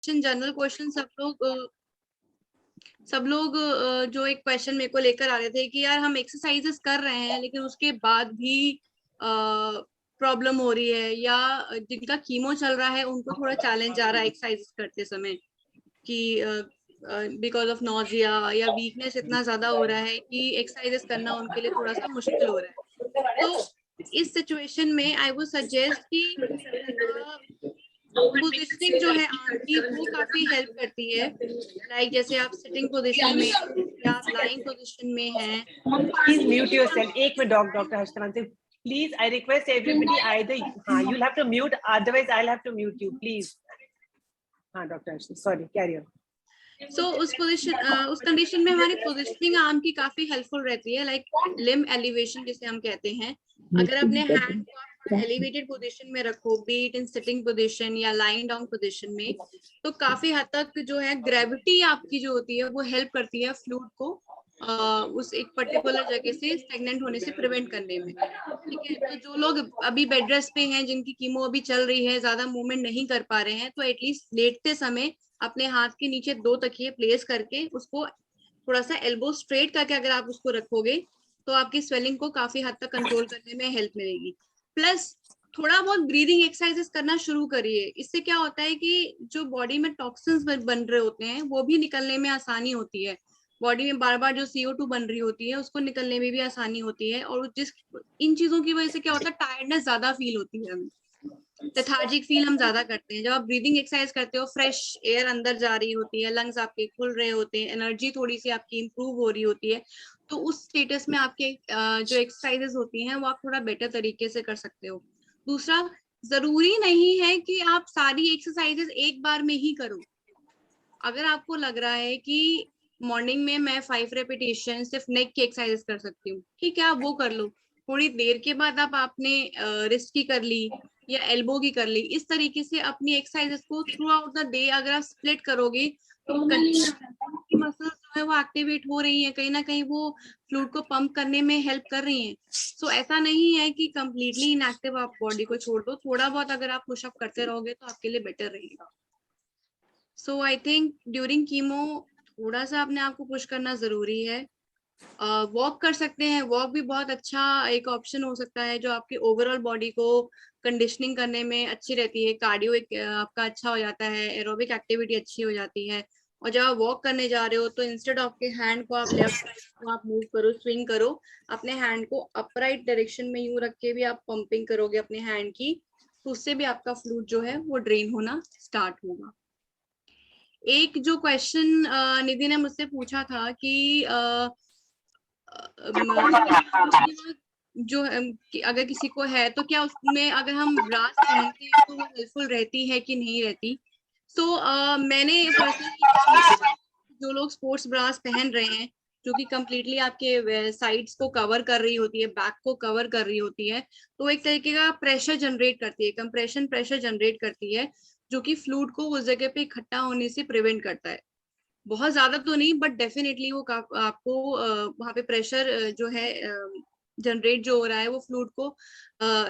General question सब लोग जो एक क्वेश्चन मेरे को लेकर आ रहे थे कि यार हम एक्सरसाइजेस कर रहे हैं लेकिन उसके बाद भी प्रॉब्लम हो रही है, या जिनका कीमो चल रहा है उनको थोड़ा चैलेंज आ रहा है एक्सरसाइज करते समय कि बिकॉज ऑफ नॉजिया या वीकनेस इतना ज्यादा हो रहा है कि एक्सरसाइजेस करना उनके लिए थोड़ा सा मुश्किल हो रहा है। तो इस सिचुएशन में आई वुड सजेस्ट कि पोजिशनिंग जो है आपकी वो काफी हेल्प करती है। लाइक जैसे आप सिटिंग पोजीशन में या आप लाइंग पोजीशन में हैं। Please mute yourself. एक minute doctor Harshkant, please I request everybody either you'll have to mute, otherwise I'll have to mute you, please. हाँ doctor Harshkant, sorry, carry on. So उस कंडीशन में हमारी पोजिशनिंग आर्म की काफी helpful रहती है, लाइक लिम्ब एलिवेशन जिसे हम कहते हैं। अगर अपने हैंड को आप एलिवेटेड पोजीशन में रखो, बीट इन सिटिंग पोजीशन या लाइंग डाउन पोजीशन में, तो काफी हद तक जो है ग्रेविटी आपकी जो होती है वो हेल्प करती है फ्लूइड को उस एक पर्टिकुलर जगह से स्टैग्नेंट होने से प्रिवेंट करने में। ठीक है, तो जो लोग अभी बेड रेस्ट पे हैं, जिनकी कीमो अभी चल रही है, ज्यादा मूवमेंट नहीं कर पा रहे हैं, तो एटलीस्ट लेटते समय अपने हाथ के नीचे 2 तकिए प्लेस करके उसको थोड़ा सा एल्बो स्ट्रेट करके अगर आप उसको रखोगे तो आपकी स्वेलिंग को काफी हद तक कंट्रोल करने में हेल्प मिलेगी। प्लस थोड़ा बहुत ब्रीदिंग एक्सरसाइजेस करना शुरू करिए। इससे क्या होता है कि जो बॉडी में टॉक्सिन्स बन रहे होते हैं वो भी निकलने में आसानी होती है। बॉडी में बार बार जो CO2 बन रही होती है उसको निकलने में भी आसानी होती है, और इन चीजों की वजह से क्या होता है, टायर्डनेस ज्यादा फील होती है, हमें लेथार्जिक फील हम ज्यादा करते हैं। जब आप ब्रीदिंग एक्सरसाइज करते हो, फ्रेश एयर अंदर जा रही होती है, लंग्स आपके खुल रहे होते हैं, एनर्जी थोड़ी सी आपकी इंप्रूव हो रही होती है, तो उस स्टेटस में आपके जो एक्सरसाइजेस होती हैं वो आप थोड़ा बेटर तरीके से कर सकते हो। दूसरा, जरूरी नहीं है कि आप सारी एक्सरसाइजेस एक बार में ही करो। अगर आपको लग रहा है कि मॉर्निंग में मैं 5 रेपिटेशन सिर्फ नेक की एक्सरसाइजेस कर सकती हूँ, ठीक है, आप वो कर लो। थोड़ी देर के बाद आप आपने रिस्ट की कर ली या एल्बो की कर ली। इस तरीके से अपनी एक्सरसाइजेस को थ्रू आउट द डे अगर आप स्प्लिट करोगे तो मसल्स जो है वो एक्टिवेट हो रही है, कहीं ना कहीं वो फ्लूइड को पंप करने में हेल्प कर रही हैं। सो ऐसा नहीं है कि कंप्लीटली इनएक्टिव आप बॉडी को छोड़ दो। थोड़ा बहुत अगर आप पुशअप करते रहोगे तो आपके लिए बेटर रहेगा। सो आई थिंक ड्यूरिंग कीमो थोड़ा सा अपने आप को पुश करना जरूरी है। वॉक कर सकते हैं, वॉक भी बहुत अच्छा एक ऑप्शन हो सकता है जो आपकी ओवरऑल बॉडी को कंडीशनिंग करने में अच्छी रहती है। कार्डियो आपका अच्छा हो जाता है, एरोबिक एक्टिविटी अच्छी हो जाती है। और जब आप वॉक करने जा रहे हो तो इंस्टेड ऑफ के हैंड को आप लेफ्ट राइट को आप मूव करो, स्विंग करो, अपने हैंड को अपराइट डायरेक्शन में यूं रख के भी आप पंपिंग करोगे अपने हैंड की, तो उससे भी आपका फ्लूइड जो है वो ड्रेन होना स्टार्ट होगा। एक जो क्वेश्चन निधि ने मुझसे पूछा था कि जो कि अगर किसी को है तो क्या उसमें अगर हम ब्रास पहनते हैं तो वो हेल्पफुल रहती है कि नहीं रहती। सो मैंने पर्सनली जो लोग स्पोर्ट्स ब्रास पहन रहे हैं जो कि कम्प्लीटली आपके साइड्स को कवर कर रही होती है, बैक को कवर कर रही होती है, तो एक तरीके का प्रेशर जनरेट करती है, कंप्रेशन प्रेशर जनरेट करती है, जो कि फ्लूइड को उस जगह पे इकट्ठा होने से प्रिवेंट करता है। बहुत ज्यादा तो नहीं, बट डेफिनेटली वो आपको वहां पे प्रेशर जो है जनरेट जो हो रहा है वो फ्लूइड को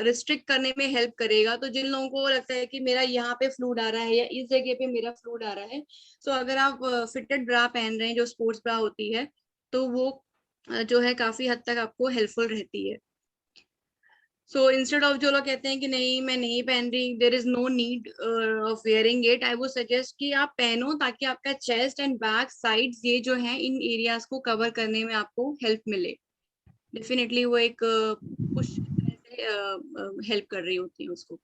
रिस्ट्रिक्ट करने में हेल्प करेगा। तो जिन लोगों को लगता है कि मेरा यहाँ पे फ्लूइड आ रहा है या इस जगह पे मेरा फ्लूइड आ रहा है, तो अगर आप फिटेड ब्रा पहन रहे हैं जो स्पोर्ट्स ब्रा होती है, तो वो जो है काफी हद तक आपको हेल्पफुल रहती है। सो इंस्टेड ऑफ जो लोग कहते हैं कि नहीं मैं नहीं पहन रही, there is no need of wearing it, I would suggest कि आप पहनो ताकि आपका चेस्ट एंड बैक साइड्स ये जो है इन एरियाज को कवर करने में आपको हेल्प मिले। डेफिनेटली वो एक पुश से हेल्प कर रही होती है उसको।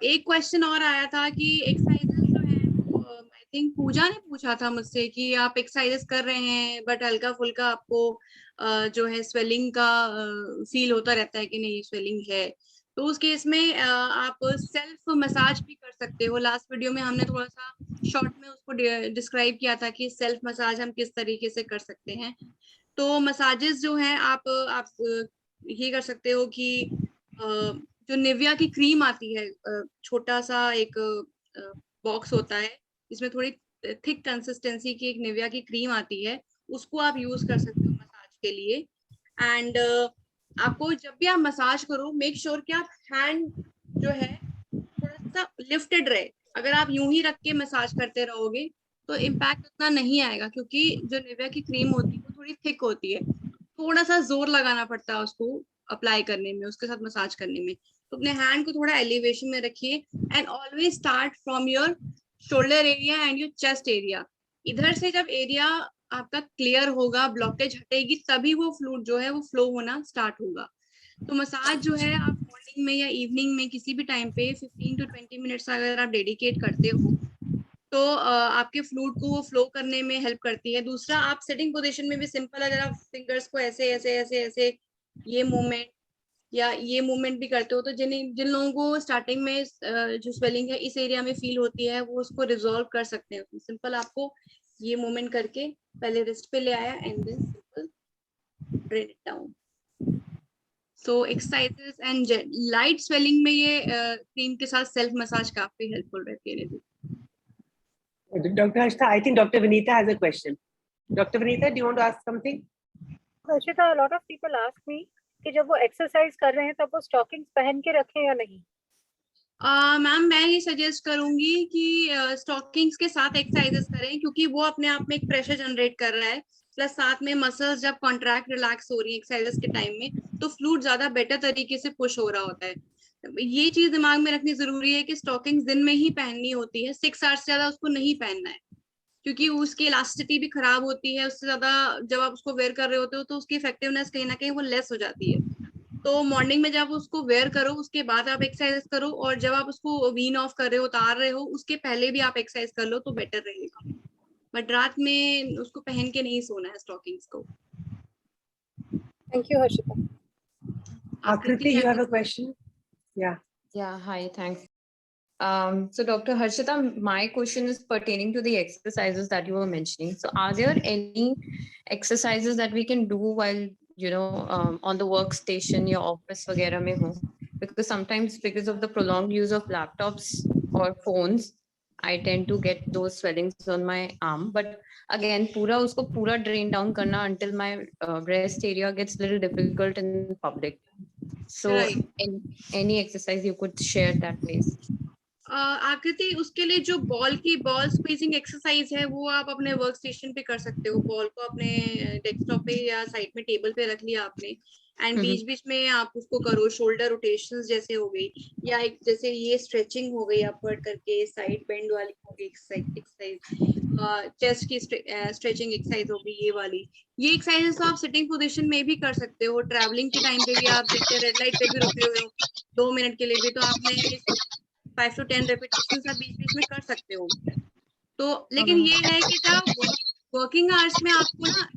एक क्वेश्चन और आया था कि एक्सरसाइजेस जो है, आई थिंक पूजा ने पूछा था मुझसे कि आप एक्सरसाइजेस कर रहे हैं बट हल्का फुल्का आपको जो है स्वेलिंग का फील होता रहता है कि नहीं स्वेलिंग है, तो उस केस में आप सेल्फ मसाज भी कर सकते हो। लास्ट वीडियो में हमने थोड़ा सा शॉर्ट में उसको डिस्क्राइब किया था कि सेल्फ मसाज हम किस तरीके से कर सकते हैं। तो मसाजेस जो है आप ये कर सकते हो कि जो निविया की क्रीम आती है, छोटा सा एक बॉक्स होता है, इसमें थोड़ी थिक कंसिस्टेंसी की एक निविया की क्रीम आती है, उसको आप यूज कर सकते हो मसाज के लिए। एंड आपको जब भी आप मसाज करो मेक श्योर कि आप हैंड जो है थोड़ा सा लिफ्टेड रहे। अगर आप यूं ही रख के मसाज करते रहोगे तो इम्पैक्ट उतना नहीं आएगा, क्योंकि जो निविया की क्रीम होती है वो थोड़ी थिक होती है, थोड़ा सा जोर लगाना पड़ता है उसको अप्लाई करने में, उसके साथ मसाज करने में। तो अपने हैंड को थोड़ा एलिवेशन में रखिए and always start from your shoulder area and your chest area. इधर से जब एरिया आपका क्लियर होगा, ब्लॉकेज हटेगी, तभी वो फ्लूइड जो है वो फ्लो होना स्टार्ट होगा। तो मसाज जो है आप मॉर्निंग में या इवनिंग में किसी भी टाइम पे 15 to 20 मिनट्स अगर आप डेडिकेट करते हो तो आपके फ्लूइड को वो फ्लो करने में हेल्प करती है। दूसरा, आप सिटिंग पोजीशन में भी सिंपल अगर आप फिंगर्स को ऐसे ऐसे ऐसे ऐसे ये मूवमेंट या ये मूवमेंट भी करते हो तो जिन जिन लोगों को स्टार्टिंग में जो स्वेलिंग है इस एरिया में फील होती है वो उसको रिजॉल्व कर सकते हैं। सिंपल आपको ये मूवमेंट करके पहले रिस्ट पे ले आया and then simple drain it down. So exercises and light swelling में ये क्रीम के साथ सेल्फ मसाज काफी हेल्पफुल रहती है। Dr. Harshita, I think Dr. Vinita has a question. Dr. Vinita, do you want to ask something? Harshita, a lot of people ask me कि जब वो एक्सरसाइज कर रहे हैं तब वो स्टॉकिंग्स पहन के रखें या नहीं। मैम मैं ये सजेस्ट करूंगी कि स्टॉकिंग्स के साथ एक्सरसाइजेस करें, क्योंकि वो अपने आप में एक प्रेशर जनरेट कर रहा है, प्लस साथ में मसल्स जब कॉन्ट्रैक्ट रिलैक्स हो रही है एक्सरसाइजेस के टाइम में तो फ्लूइड ज्यादा बेटर तरीके से पुश हो रहा होता है। ये चीज दिमाग में रखनी जरूरी है कि स्टॉकिंग्स दिन में ही पहननी होती है, 6 आवर्स से ज्यादा उसको नहीं पहनना है, क्योंकि उसकी इलास्टिसिटी भी खराब होती है। उससे ज्यादा जब आप उसको वेयर कर रहे होते हो तो उसकी इफेक्टिवनेस कहीं ना कहीं वो लेस हो जाती है। तो मॉर्निंग में जब उसको वेयर करो उसके बाद आप एक्सरसाइज करो, और जब आप उसको वीन ऑफ कर रहे हो, उतार रहे हो, उसके पहले भी आप एक्सरसाइज कर लो तो बेटर रहेगा। बट रात में उसको पहन के नहीं सोना है स्टॉकिंग्स को। Thank you Harshita. Akriti, you have a question? Yeah. Yeah, hi, thanks. So Dr. Harshita, my question is pertaining to the exercises that you were mentioning. So are there any exercises that we can do while, on the workstation, your office वगैरह में हो? Because sometimes because of the prolonged use of laptops or phones, I tend to get those swellings on my arm. But again, उसको पूरा drain down करना until my breast area gets a little difficult in public. So Right. any exercise you could share that, please. आकृति, उसके लिए जो ball squeezing exercise है वो आप अपने वर्क स्टेशन पे कर सकते हो। बॉल को अपने डेस्कटॉप पे या साइड में टेबल पे रख लिया आपने एंड बीच बीच में आप उसको करो, शोल्डर रोटेशंस जैसे हो गई, या एक जैसे ये स्ट्रेचिंग हो गई अपवर्ड करके, साइड बेंड वाली हो गई एक्सरसाइज, चेस्ट की स्ट्रेचिंग एक्सरसाइज हो गई, ये वाली। ये एक्सरसाइजेस तो आप सिटिंग पोजीशन में भी कर सकते हो। ट्रैवलिंग के टाइम पे भी आप जैसे रेड लाइट पे भी रुके हुए हो 2 मिनट के लिए भी, तो आपने 5 to 10 रेपिटेशन आप बीच बीच में कर सकते हो। तो लेकिन ये है कि जब वर्किंग आवर्स में आपको ना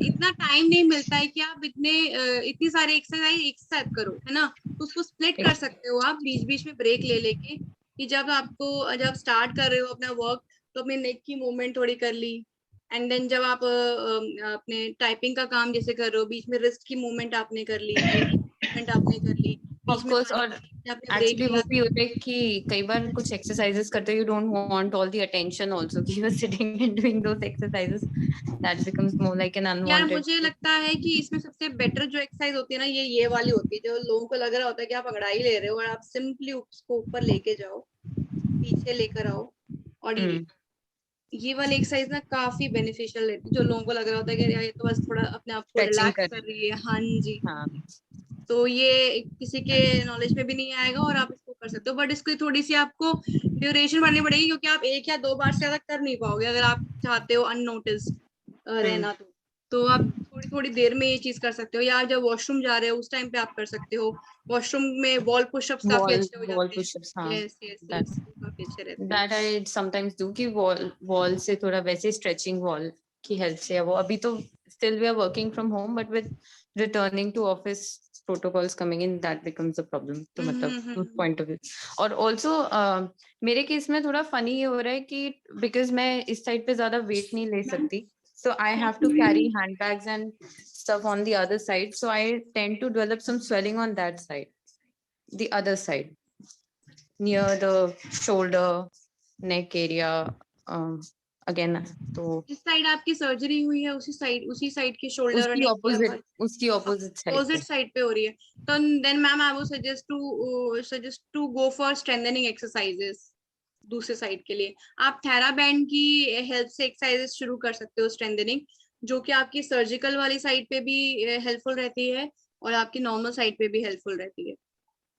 इतना टाइम नहीं मिलता है कि आप इतनी सारे एक्सरसाइज एक साथ करो, है ना। तो उसको स्प्लिट कर सकते हो आप बीच बीच में ब्रेक ले लेके, कि जब स्टार्ट कर रहे हो अपना वर्क तो अपने नेक की मूवमेंट थोड़ी कर ली, एंड देन जब आप अपने टाइपिंग का काम जैसे कर रहे हो बीच में रिस्ट की मूवमेंट आपने कर ली, मूवमेंट आपने कर ली Of course, और एक्चुअली वो भी होता है कि कई बार कुछ एक्सरसाइजेस करते हो, you don't want all the attention also कि you're sitting and doing those exercises, that becomes more like an unwanted. यार मुझे लगता है कि इसमें सबसे बेटर जो एक्सरसाइज होती है ना ये वाली होती है, जो लोगों को लग रहा होता है कि आप अंगड़ाई ले रहे हो, और आप सिंपली उसको ऊपर लेके जाओ, पीछे लेकर आओ, और ये वाली एक्सरसाइज ना काफी बेनिफिशियल रहती है। जो लोगों को लग रहा होता है कि यार ये तो बस थोड़ा अपने आप को रिलैक्स कर रही है, हाँ जी, तो ये किसी के नॉलेज में भी नहीं आएगा और आप इसको कर सकते हो। बट इसकी थोड़ी सी आपको ड्यूरेशन बढ़नी पड़ेगी, क्योंकि आप 1 या 2 बार से ज्यादा कर नहीं पाओगे अगर आप चाहते हो अननोटिस रहना। तो आप थोड़ी थोड़ी देर में ये चीज कर सकते हो, या जब वॉशरूम जा रहे हो उस टाइम पे आप कर सकते हो। वॉशरूम में वॉल पुशअप्स काफी अच्छे हो जाते हैं। यस, काफी अच्छे रहते हैं। That I sometimes do कि वॉल से थोड़ा वैसे स्ट्रेचिंग वॉल की हेल्प से वो अभी तो still we are working from home, but with returning to office protocols coming in, that becomes a problem. तो मतलब उस point of view, और also मेरे केस में थोड़ा funny ये हो रहा है कि because मैं इस साइड पे ज्यादा weight नहीं ले सकती, so I have to carry handbags and stuff on the other side, so I tend to develop some swelling on that side, the other side, near the shoulder, neck area, again, तो जिस side आपकी surgery हुई है उसी side के shoulder और उसकी opposite side opposite पे। साइड पे हो रही है, तो then ma'am I would suggest to go for strengthening exercises दूसरे साइड के लिए। आप थेराबैंड की हेल्प से एक्सरसाइजेस शुरू कर सकते हो स्ट्रेंथनिंग, जो कि आपकी सर्जिकल वाली साइड पे भी हेल्पफुल रहती है और आपकी नॉर्मल साइड पे भी हेल्पफुल रहती है।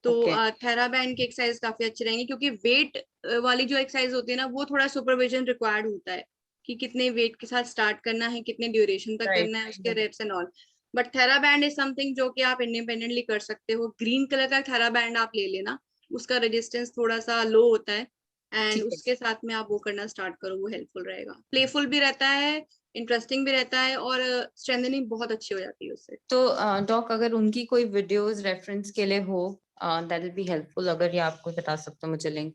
तो थेराबैंड की एक्सरसाइज काफी अच्छी रहेंगी, क्योंकि वेट वाली जो एक्सरसाइज होती है ना, वो थोड़ा सुपरविजन रिक्वायर्ड होता है कि कितने वेट के साथ स्टार्ट करना है, कितने ड्यूरेशन तक करना है, उसके reps and all. But Theraband is something जो कि आप इंडिपेंडेंटली कर सकते हो। ग्रीन कलर का थेराबैंड आप ले लेना, उसका रेजिस्टेंस थोड़ा सा लो होता है, एंड उसके साथ में आप वो करना स्टार्ट करो, वो हेल्पफुल रहेगा। प्लेफुल भी रहता है, इंटरेस्टिंग भी रहता है, और स्ट्रेंथनिंग बहुत अच्छी हो जाती है उससे। तो डॉक, अगर उनकी कोई वीडियोस रेफरेंस के लिए हो, दैट विल बी हेल्पफुल, अगर ये आपको बता सकते हो मुझे link.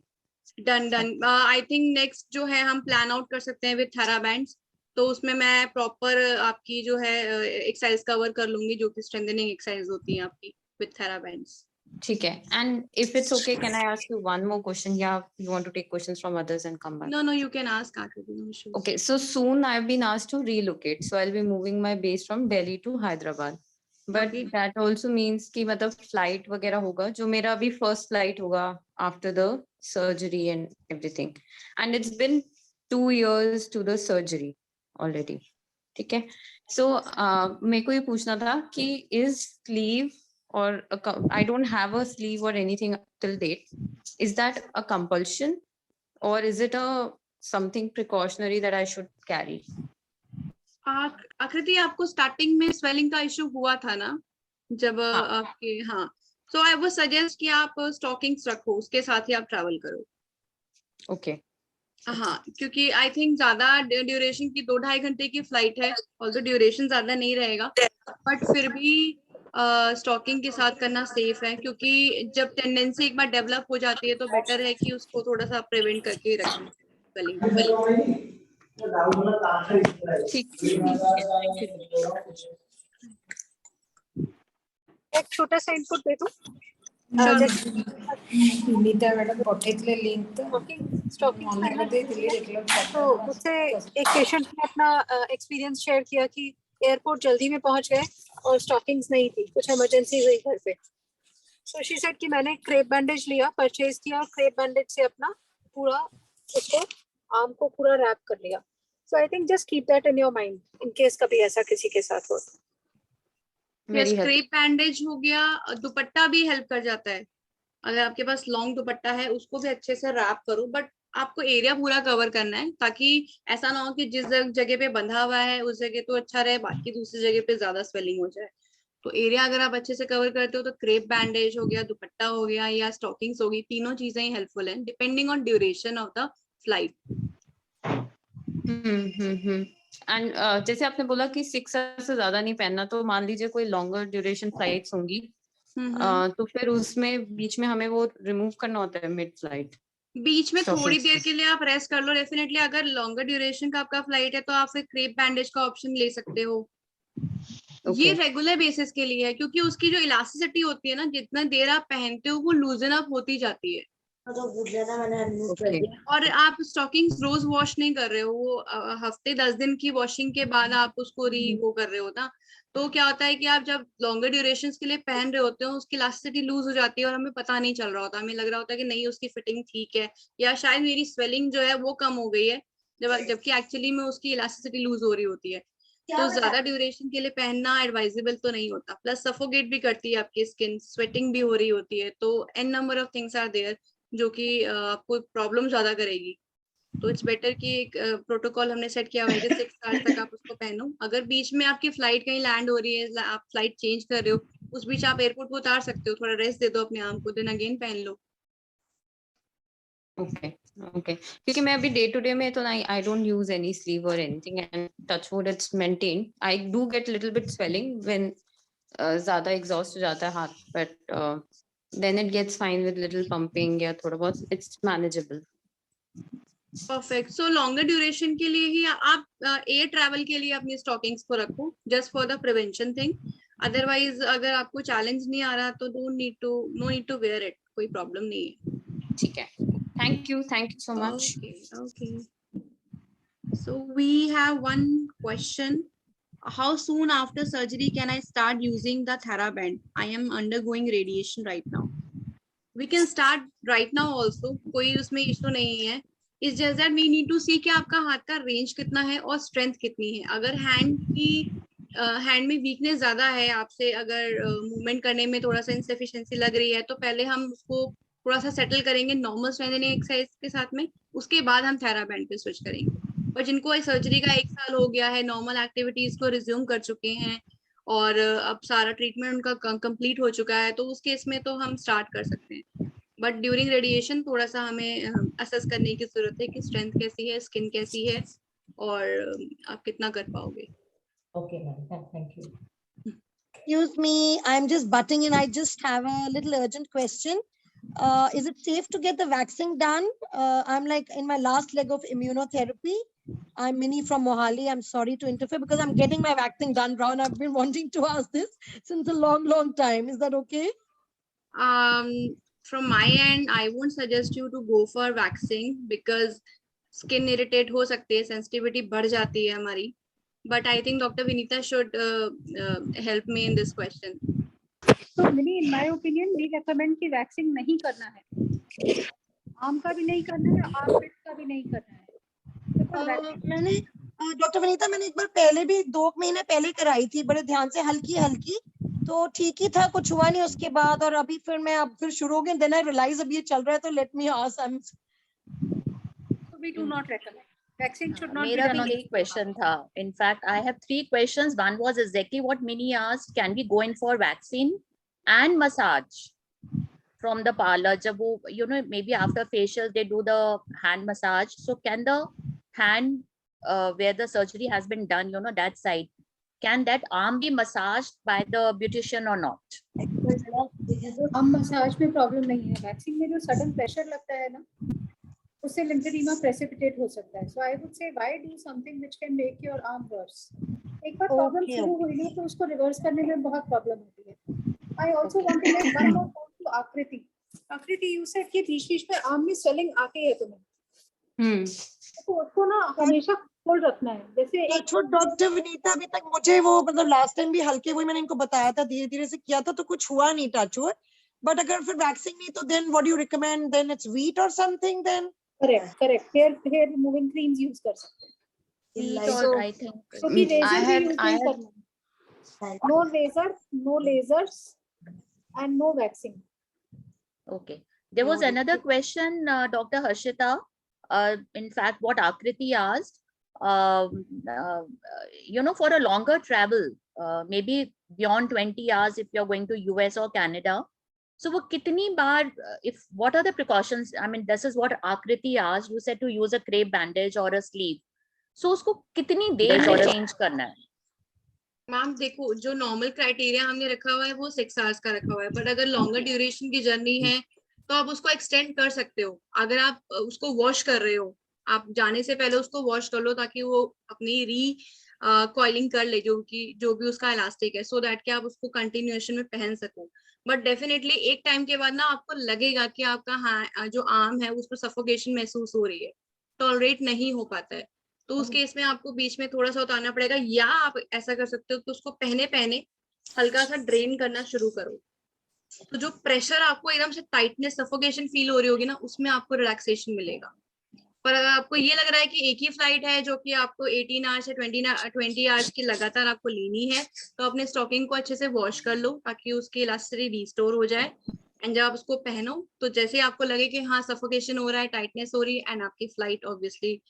Done I think next जो है हम प्लान आउट कर सकते हैं विद थेराबैंड्स, तो उसमें मैं प्रॉपर आपकी जो है एक्सरसाइज कवर कर लूंगी, जो कि स्ट्रेंथनिंग एक्सरसाइज होती है आपकी विद थेराबैंड्स। ठीक है, and if it's okay can I ask you one more question, या you want to take questions from others and come back? No, you can ask Akriti, no issues. Okay, so soon I've been asked to relocate, so I'll be moving my base from Delhi to Hyderabad, but Okay. that also means कि मतलब flight वगैरह होगा, जो मेरा अभी first flight होगा after the surgery and everything, and it's been 2 years to the surgery already. ठीक है, so मेरे को ये पूछना था कि is sleeve or I don't have a sleeve or anything till date, is that a compulsion or is it a something precautionary that I should carry? आकृति, आपको स्टार्टिंग में स्वेलिंग का इशू हुआ था ना, जब आपके, हाँ, सो आई वुड सजेस्ट कि आप स्टॉकिंग्स रखो, उसके साथ ही आप ट्रैवल करो। Okay. हाँ, क्योंकि आई थिंक ज्यादा ड्यूरेशन की 2-2.5 घंटे की फ्लाइट है, ऑल्दो ड्यूरेशन ज्यादा नहीं रहेगा, बट फिर भी स्टॉकिंग के साथ करना सेफ है, क्योंकि जब टेंडेंसी एक बार डेवलप हो जाती है तो बेटर है कि उसको थोड़ा सा प्रिवेंट करके रखें स्वेलिंग को। एक छोटा सा इनपुट दे दूं? नीता मैडम पठेइतले लिंक तो स्टॉकिंग तो मुझसे एक पेशेंट ने अपना एक्सपीरियंस शेयर किया कि एयरपोर्ट जल्दी में पहुंच गए और स्टॉकिंग्स नहीं थी, कुछ इमरजेंसी हुई घर पे। सो शी सेड कि मैंने क्रेप बैंडेज लिया, परचेज किया, और क्रेप बैंडेज से अपना पूरा उसको आर्म को पूरा रैप कर लिया। So I think just keep that in your mind in case कभी ऐसा किसी के साथ हो। क्रेप बैंडेज हो गया, दुपट्टा भी हेल्प कर जाता है। अगर आपके पास लॉन्ग दुपट्टा है, उसको भी अच्छे से रैप करो, बट आपको एरिया पूरा कवर करना है, ताकि ऐसा ना हो कि जिस जगह पे बंधा हुआ है उस जगह तो अच्छा रहे, बाकी दूसरी जगह पे ज्यादा स्वेलिंग हो जाए। तो एरिया अगर आप अच्छे से कवर करते हो तो क्रेप बैंडेज हो गया, दुपट्टा हो गया, या स्टॉकिंग्स होगी, तीनों चीजें ही हेल्पफुल हैं depending on duration of the flight. And जैसे आपने बोला कि 6 आवर्स से ज्यादा नहीं पहनना, तो मान लीजिए कोई लॉन्गर ड्यूरेशन फ्लाइट्स होंगी, तो फिर उसमें बीच में हमें वो रिमूव करना होता है मिड फ्लाइट? बीच में थोड़ी देर के लिए आप रेस्ट कर लो डेफिनेटली। अगर लॉन्गर ड्यूरेशन का आपका फ्लाइट है तो आप फिर क्रेप बैंडेज का ऑप्शन ले सकते हो। ये रेगुलर बेसिस के लिए है, क्योंकि उसकी जो इलास्टिसिटी होती है ना, जितना देर आप पहनते हो वो लूजन अप होती जाती है। और आप स्टॉकिंग्स रोज वॉश नहीं कर रहे हो, वो हफ्ते 10 दिन की वॉशिंग के बाद आप उसको वो कर रहे हो ना, तो क्या होता है कि आप जब लॉन्गर ड्यूरेशन के लिए पहन रहे होते हो, उसकी इलास्टिसिटी लूज हो जाती है और हमें पता नहीं चल रहा होता। हमें लग रहा होता है कि नहीं उसकी फिटिंग ठीक है, या शायद मेरी स्वेलिंग जो है वो कम हो गई है, जबकि एक्चुअली में उसकी इलास्टिसिटी लूज हो रही होती है। तो ज्यादा ड्यूरेशन के लिए पहनना एडवाइजेबल तो नहीं होता, प्लस सफोकेट भी करती है आपकी स्किन, स्वेटिंग भी हो रही होती है, तो an number of things are there जो कि आपको प्रॉब्लम ज्यादा करेगी। तो इट्स बेटर कि एक प्रोटोकॉल हमने सेट किया हुआ है कि 6 आवर्स तक आप उसको पहनो। अगर बीच में आपकी फ्लाइट कहीं लैंड हो रही है, आप फ्लाइट चेंज कर रहे हो, उस बीच आप एयरपोर्ट पे उतार सकते हो, थोड़ा रेस्ट दे दो अपने आर्म को, देन अगेन पहन लो। ओके, क्योंकि मैं अभी डे टू डे में तो नहीं, I don't use any sleeve और anything, and touch wood it's maintain. I do get little bit swelling when ज्यादा एग्जॉस्ट हो जाता है हाथ, but then it gets fine with little pumping या थोड़ा बहुत, it's manageable. Perfect. So longer duration के लिए ही आप एयर ट्रैवल के लिए अपनी स्टॉकिंग्स को रखो, just for the prevention thing. Otherwise अगर आपको चैलेंज नहीं आ रहा तो no need to wear it, कोई प्रॉब्लम नहीं है। ठीक है, thank you so much. Okay. So we have one question. How soon after surgery can I start using the TheraBand? I am undergoing radiation right now. We can start right now also. कोई उसमें issue नहीं है. It's just that we need to see कि आपका हाथ का range कितना है और strength कितनी है. अगर hand में weakness ज्यादा है आपसे, अगर movement करने में थोड़ा सा insufficiency लग रही है, तो पहले हम उसको थोड़ा सा settle करेंगे normal strengthening exercise के साथ में. उसके बाद हम TheraBand पे switch करेंगे. पर जिनको सर्जरी का 1 साल हो गया है, नॉर्मल एक्टिविटीज को रिज्यूम कर चुके हैं और अब सारा ट्रीटमेंट उनका कंप्लीट हो चुका है, तो उस केस में तो हम स्टार्ट कर सकते हैं. बट ड्यूरिंग रेडिएशन थोड़ा सा हमें असेस करने की जरूरत है कि स्ट्रेंथ कैसी है, स्किन कैसी है और आप कितना कर पाओगे. Okay, ma'am. Thank you. Excuse me, I'm just butting in. I just have a little urgent question. Is it safe to get the vaccine done? I'm like in my last leg of immunotherapy. I'm Minnie from Mohali. I'm sorry to interfere because I'm getting my vaccine done, Brown. I've been wanting to ask this since a long time. Is that okay? From my end, I won't suggest you to go for vaccine because skin irritate हो सकती है, sensitivity बढ़ जाती है हमारी. But I think Dr. Vinita should help me in this question. So Minnie, in my opinion, we recommend कि vaccine नहीं करना है. आम का भी नहीं करना है, आर्मपिट का भी नहीं करना है. मैंने डॉक्टर वनीता, मैंने एक बार पहले भी 2 महीने पहले कराई थी, बड़े ध्यान से, हल्की, तो ठीक ही था, कुछ हुआ नहीं उसके बाद. और अभी फिर शुरू हो गए. देन आई रियलाइज अब ये चल रहा है, तो let me ask. So we do not recommend. Vaccine should not be मेरा done भी on. यही क्वेश्चन था. In fact, I have 3 questions. One was exactly what Minnie asked. Can we go in for vaccine and massage from the parlor? जब वो, you know, maybe after facial they do the hand massage. So can the hand where the surgery has been done, you know, that side, can that arm be massaged by the beautician or not? Arm massage में problem नहीं है. Vaccine में जो sudden pressure लगता है ना, उससे lymphoedema precipitate हो सकता है. So I would say why do something which can make your arm worse. एक बार प्रॉब्लम शुरू हुई ना, तो उसको रिवर्स करने में बहुत प्रॉब्लम होती है. I also want to make one more point to Akriti. Akriti, you said कि बीच में आर्म में स्वेलिंग आती है तुम्हें. तो उसको ना हमेशा खोल रखना है. जैसे एक डॉक्टर विनीता, अभी तक मुझे वो मतलब लास्ट टाइम भी हल्के, वही मैंने इनको बताया था, धीरे से किया था तो कुछ हुआ नहीं, टच वुड. बट अगर फिर वैक्सीन नहीं, तो then what do you recommend? Then it's Veet or something. Then correct hair removing creams use कर सकते हैं. So I think क्योंकि रेजर भी यूज नहीं करना. No lasers and no waxing. okay. There was another question, Dr. Harshita. In fact, what Akriti asked, you know, for a longer travel, maybe beyond 20 hours, if you're going to US or Canada, so wo kitni baar, what are the precautions? I mean, this is what Akriti asked. You said to use a crepe bandage or a sleeve. So usko kitni देर में change करना है? Ma'am देखो, जो normal criteria हमने रखा हुआ है वो 6 आवर्स का रखा हुआ है. बट अगर लॉन्गर ड्यूरेशन की जर्नी है तो आप उसको एक्सटेंड कर सकते हो. अगर आप उसको वॉश कर रहे हो, आप जाने से पहले उसको वॉश कर लो ताकि वो अपनी कॉइलिंग कर ले, जो भी उसका इलास्टिक है, सो दैट कि आप उसको कंटिन्यूएशन में पहन सको. बट डेफिनेटली एक टाइम के बाद ना आपको लगेगा कि आपका जो आर्म है उस पर सफोकेशन महसूस हो रही है, टॉलरेट नहीं हो पाता है. तो उस केस में आपको बीच में थोड़ा सा उतारना पड़ेगा, या आप ऐसा कर सकते हो कि उसको पहने हल्का सा ड्रेन करना शुरू करो. तो जो प्रेशर आपको एकदम से टाइटनेस, सफोकेशन फील हो रही होगी ना, उसमें आपको रिलैक्सेशन मिलेगा. पर अगर आपको ये लग रहा है कि एक ही फ्लाइट है जो कि आपको 18 आवर्स या 20 आवर्स की लगातार आपको लेनी है, तो अपने स्टॉकिंग को अच्छे से वॉश कर लो ताकि उसकी इलास्टिसिटी रिस्टोर हो जाए. एंड जब आप उसको पहनो तो जैसे आपको लगे कि हाँ सफोकेशन हो रहा है, टाइटनेस हो रही है, एंड आपकी फ्लाइट ऑब्वियसली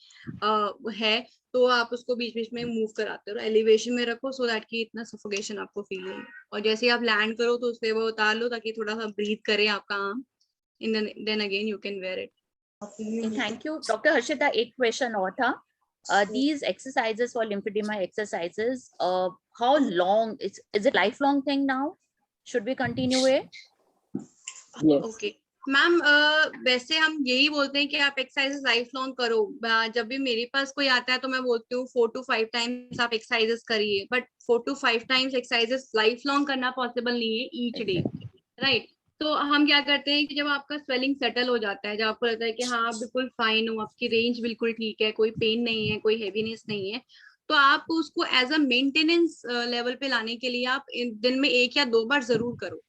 है, तो आप उसको बीच में मूव कराते हो, एलिवेशन में रखो, सो दैट कि इतना सफोकेशन आपको फील हो. और जैसे आप लैंड करो तो उससे वो उतार लो ताकि थोड़ा सा ब्रीथ करे आपका arm. Then again you can wear it. Thank you, Dr. Harshita. एक question और था. These exercises for lymphedema exercises, how long is it lifelong thing now? Should we continue it? Okay ma'am, वैसे हम यही बोलते हैं कि आप एक्सरसाइजेस लाइफ लॉन्ग करो. जब भी मेरे पास कोई आता है तो मैं बोलती हूँ 4 to 5 टाइम्स आप एक्सरसाइजेस करिए. But 4 to 5 times exercises life long करना पॉसिबल नहीं है ईच डे, राइट. तो हम क्या करते हैं कि जब आपका स्वेलिंग सेटल हो जाता है, जब आपको लगता है कि हाँ आप बिल्कुल फाइन हो, आपकी रेंज बिल्कुल ठीक है, कोई पेन नहीं है, कोई हेवीनेस नहीं है, तो आप उसको एज अ मेंटेनेंस लेवल पे लाने के लिए आप दिन में 1 या 2 बार जरूर करो,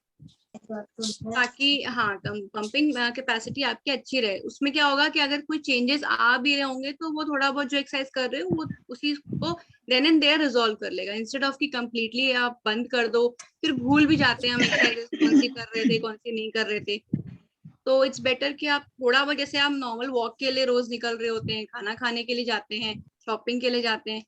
ताकि हाँ पंपिंग कैपेसिटी आपकी अच्छी रहे। उसमें क्या होगा कि अगर कोई चेंजेस आ भी रहे होंगे तो वो थोड़ा बहुत जो एक्सरसाइज कर रहे हो वो उसी को देन एंड देयर रिजॉल्व कर लेगा, इंस्टेड ऑफ कि कंप्लीटली आप बंद कर दो, फिर भूल भी जाते हैं हम एक्सरसाइजेस कौन सी कर रहे थे कौन सी नहीं कर रहे थे। तो इट्स बेटर कि आप थोड़ा बहुत, जैसे आप नॉर्मल वॉक के लिए रोज निकल रहे होते हैं, खाना खाने के लिए जाते हैं, शॉपिंग के लिए जाते हैं,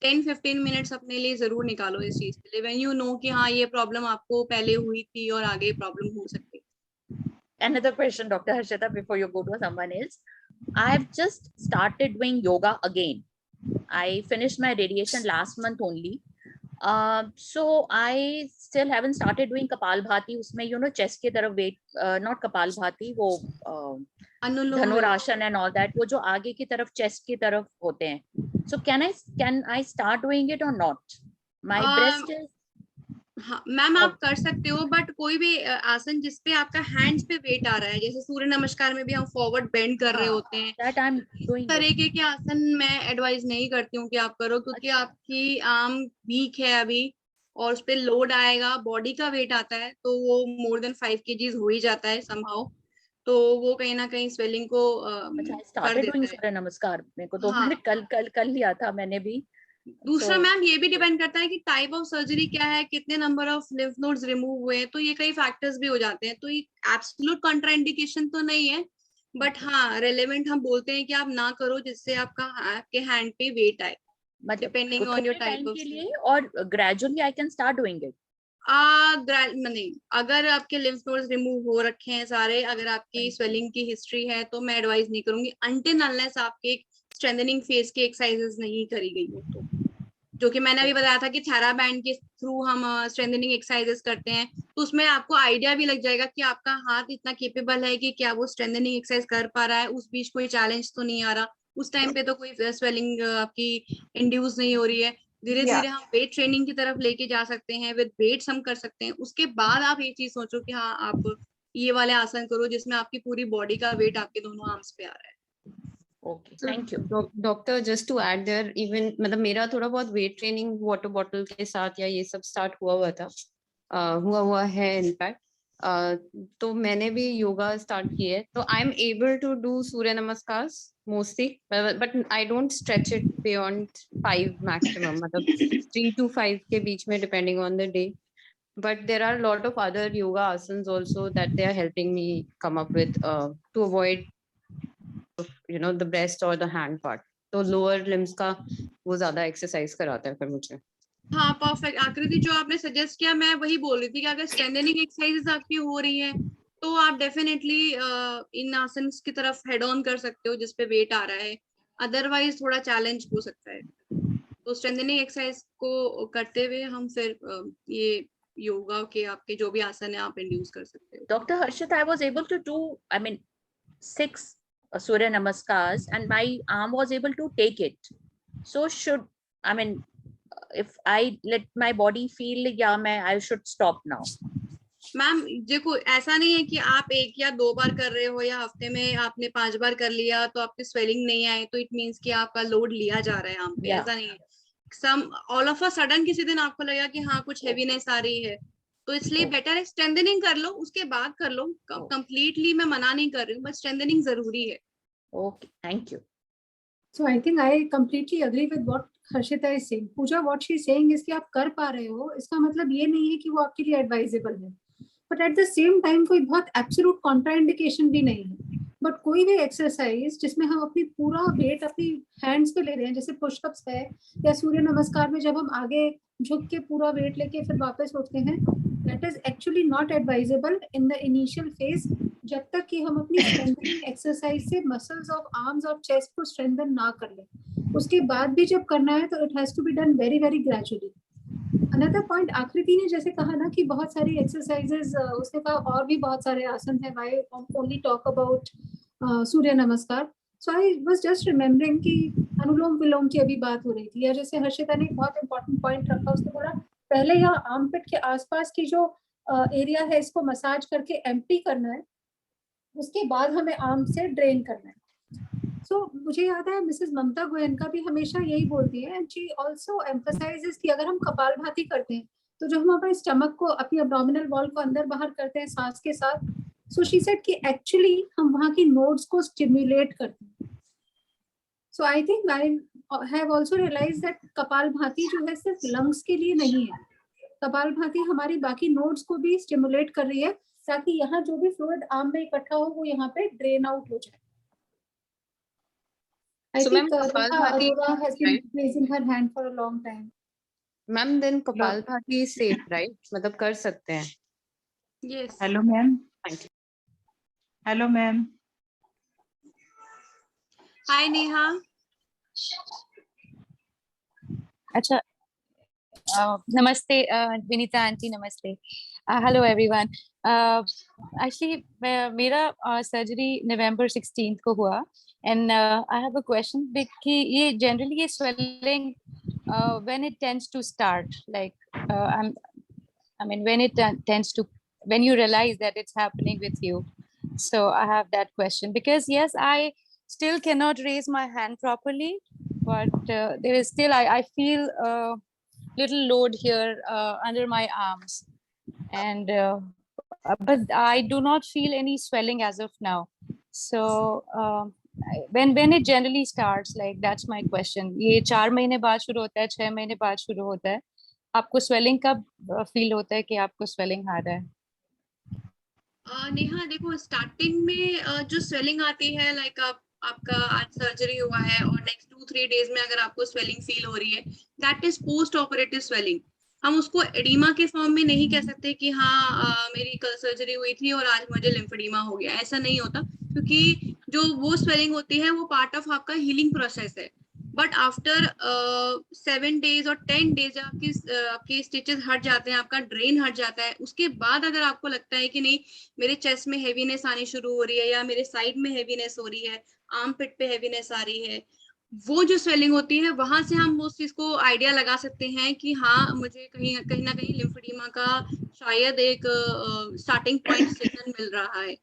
10-15 मिनट्स अपने लिए जरूर निकालो इस चीज के लिए, व्हेन यू नो कि हाँ ये प्रॉब्लम आपको पहले हुई थी और आगे प्रॉब्लम हो सकती है। Another question, Dr. Harshita, before you go to someone else. I have just started doing yoga again. I finished my radiation last month only. So I still haven't started doing Kapalbhati. उसमें you know chest के तरफ weight, not Kapalbhati, वो अनुलोम धनुरासन and all that, वो जो आगे की तरफ chest की तरफ होते हैं. So can I start doing it or not? My breast is हाँ मैम आप कर सकते हो, बट कोई भी आसन जिसपे आपका हैंड्स पे वेट आ रहा है, जैसे सूर्य नमस्कार में भी हम फॉरवर्ड बेंड कर रहे होते हैं, that I'm doing it. तरीके के आसन मैं एडवाइस नहीं करती हूँ कि आप करो, क्योंकि आपकी आर्म वीक है अभी और उस पे लोड आएगा, बॉडी का वेट आता है तो वो मोर देन 5 kgs हो ही जाता है समहाउ, तो वो कहीं ना कहीं स्वेलिंग को अच्छा, I कर started doing देता है। सूर्य नमस्कार, मेरे को तो हाँ। मैंने कल लिया था मैंने भी। दूसरा So- मैम ये भी डिपेंड करता है कि टाइप ऑफ सर्जरी क्या है, कितने number of lymph nodes remove हुए हैं, तो ये कई फैक्टर्स भी हो जाते हैं, तो ये एब्सोल्यूट कॉन्ट्राइंडिकेशन तो नहीं है, बट हाँ रेलेवेंट हम बोलते हैं कि आप ना करो जिससे आपके हैंड पे वेट आए, मतलब डिपेंडिंग ऑन योर थोड़े टाइप टाइम ऑफ के लिए, और gradually I can start doing it. नहीं, अगर आपके लिम्फ नोड्स रिमूव हो रखे हैं सारे, अगर आपकी स्वेलिंग की हिस्ट्री है तो मैं एडवाइस नहीं करूंगी अनटिल अनलेस आपके स्ट्रेंथनिंग फेज के एक्सरसाइजेस नहीं करी गई हो, तो जो कि मैंने अभी बताया था कि थेरा बैंड के थ्रू हम स्ट्रेंथनिंग एक्सरसाइजेस करते हैं, तो उसमें आपको आइडिया भी लग जाएगा कि आपका हाथ इतना केपेबल है कि क्या वो स्ट्रेंथनिंग एक्सरसाइज कर पा रहा है, उस बीच कोई चैलेंज तो नहीं आ रहा, उस टाइम पे तो कोई स्वेलिंग आपकी इंड्यूस नहीं हो रही है। धीरे धीरे हम वेट ट्रेनिंग की तरफ लेके जा सकते हैं, विद वेट्स हम कर सकते हैं, उसके बाद आप ये चीज सोचो कि हाँ आप ये वाले आसन करो जिसमें आपकी पूरी बॉडी का वेट आपके दोनों आर्म्स पे आ रहा है। Okay, thank you. Doctor just to add there, even मतलब मेरा थोड़ा बहुत वेट ट्रेनिंग वाटर बॉटल के साथ या ये सब स्टार्ट हुआ था, हुआ है इनफैक्ट, तो मैंने भी योगा स्टार्ट किया है, तो I am able to do Surya Namaskar mostly, but I don't stretch it beyond 5 maximum, मतलब 3 to 5 के बीच में depending on the day, but there are a lot of other yoga asanas also that they are helping me come up with to avoid the breast or the hand part, तो lower limbs का वो ज्यादा exercise कराता है फिर मुझे। हाँ perfect आकृति, जो आपने सजेस्ट किया मैं वही बोल रही थी कि अगर स्ट्रेंथनिंग एक्सरसाइजेस आपकी हो रही है तो आप डेफिनेटली इन आसन की तरफ हेड ऑन कर सकते हो जिसपे वेट आ रहा है, अदरवाइज थोड़ा चैलेंज हो सकता है, तो स्ट्रेंथनिंग एक्सरसाइज को करते हुए हम फिर ये योगा के आपके जो भी आसन है आप इंड्यूस कर सकते हो। Dr. Harshit, I was able to do, I mean, 6 Surya Namaskars and my arm was able to take it. So if I let my body feel, I should stop now. Ma'am देखो ऐसा नहीं है कि आप 1 या 2 बार कर रहे हो या हफ्ते में आपने 5 बार कर लिया तो आपकी स्वेलिंग नहीं आई तो इट मींस कि आपका लोड लिया जा रहा है आर्म पे, ऐसा नहीं है। ऑल ऑफ अ सडन किसी दिन आपको लगेगा कि हाँ कुछ हेवीनेस आ रही है, तो इसलिए बेटर है स्ट्रेंथनिंग कर लो, उसके बाद कर लो, कंप्लीटली मैं मना नहीं कर रही हूँ, बट स्ट्रेंथनिंग जरूरी है। Okay, thank you. So I think I completely agree with what Harshita is saying. Pooja, what she is saying is कि आप कर पा रहे हो, इसका मतलब ये नहीं है कि वो आपके लिए एडवाइजेबल है, but at the same time कोई बहुत एब्सोल्यूट कॉन्ट्राइंडिकेशन भी नहीं है। बट कोई भी एक्सरसाइज जिसमें हम अपनी पूरा वेट अपनी हैंड्स पे ले रहे हैं, जैसे पुशअप्स है या सूर्य नमस्कार में जब हम आगे झुक के पूरा वेट लेके फिर वापस उठते हैं, that is actually not advisable in the initial phase, जब तक कि हम अपनी स्ट्रेंथनिंग एक्सरसाइज से मसल्स ऑफ आर्म्स और चेस्ट को स्ट्रेंथन ना कर लें। उसके बाद भी जब करना है तो it has to be done very very gradually. Another point, Akriti ने जैसे कहा ना कि बहुत सारी एक्सरसाइजेस, उसने कहा और भी बहुत सारे आसन है, व्हाई ओनली टॉक अबाउट सूर्य नमस्कार। सो आई वाज जस्ट रिमेम्बरिंग कि अनुलोम विलोम की अभी बात हो रही थी, या जैसे हर्षिता ने बहुत इंपॉर्टेंट पॉइंट रखा, उसने बोला पहले यहाँ आर्मपिट के आसपास की जो एरिया है इसको मसाज करके एम्प्टी करना है, उसके बाद हमें आर्म से ड्रेन करना है। मुझे याद है मिसेस ममता गोयनका भी हमेशा यही बोलती है, एंड शी आल्सो एम्फसाइजेस कि अगर हम कपालभाति करते हैं तो जो हम अपने स्टमक को, अपनी एब्डोमिनल वॉल को अंदर बाहर करते हैं सांस के साथ, सो शी सेड कि एक्चुअली हम वहाँ की नोड्स को स्टिमुलेट करते हैं। So I think I have also realised that Kapalbhati जो है सिर्फ लंग्स के लिए नहीं है, कपालभाति हमारी बाकी नोड्स को भी स्टिमुलेट कर रही है ताकि यहाँ जो भी फ्लूइड आर्म में इकट्ठा हो वो यहाँ पे ड्रेन आउट हो जाए। I So, think ma'am, Kapalbhati, Aurora has been right? raising her hand for a long time. Ma'am, then Kapalbhati is safe, right? मतलब कर सकते हैं. Yes. Hello, ma'am. Thank you. Hello, ma'am. Hi, Neha. अच्छा, नमस्ते Vinita aunty, नमस्ते. Hello everyone. Actually मेरा surgery November 16th को हुआ, and I have a question कि ये generally ये swelling when it tends to start, like I mean when it tends to, when you realize that it's happening with you. So I have that question because yes, I still cannot raise my hand properly, but there is still I feel little load here under my arms, and but I do not feel any swelling as of now. So when it generally starts, like that's my question. ये 4 महीने बाद शुरू होता है, 6 महीने बाद शुरू होता है, आपको swelling कब feel होता है कि आपको swelling आ रहा है? नेहा देखो, स्टार्टिंग में जो स्वेलिंग आती है, लाइक आपका आज सर्जरी हुआ है और नेक्स्ट 2-3 डेज में अगर आपको स्वेलिंग फील हो रही है, that is post operative swelling. हम उसको एडिमा के फॉर्म में नहीं कह सकते कि हाँ मेरी कल सर्जरी हुई थी और आज मुझे लिम्फेडिमा हो गया, ऐसा नहीं होता, क्योंकि जो वो स्वेलिंग होती है वो पार्ट ऑफ आपका हीलिंग प्रोसेस है। बट आफ्टर 7 डेज और 10 डेज आपके स्टिचेस हट जाते हैं, आपका ड्रेन हट जाता है, उसके बाद अगर आपको लगता है कि नहीं मेरे चेस्ट में हेवीनेस आनी शुरू हो रही है या मेरे साइड में हेवीनेस हो रही है, आर्म पिट पे हेवीनेस आ रही है, वो जो स्वेलिंग होती है वहां से हम उस चीज को आइडिया लगा सकते हैं कि हाँ मुझे कहीं ना कहीं लिम्फेडिमा का शायद एक स्टार्टिंग पॉइंट सिग्नल मिल रहा है।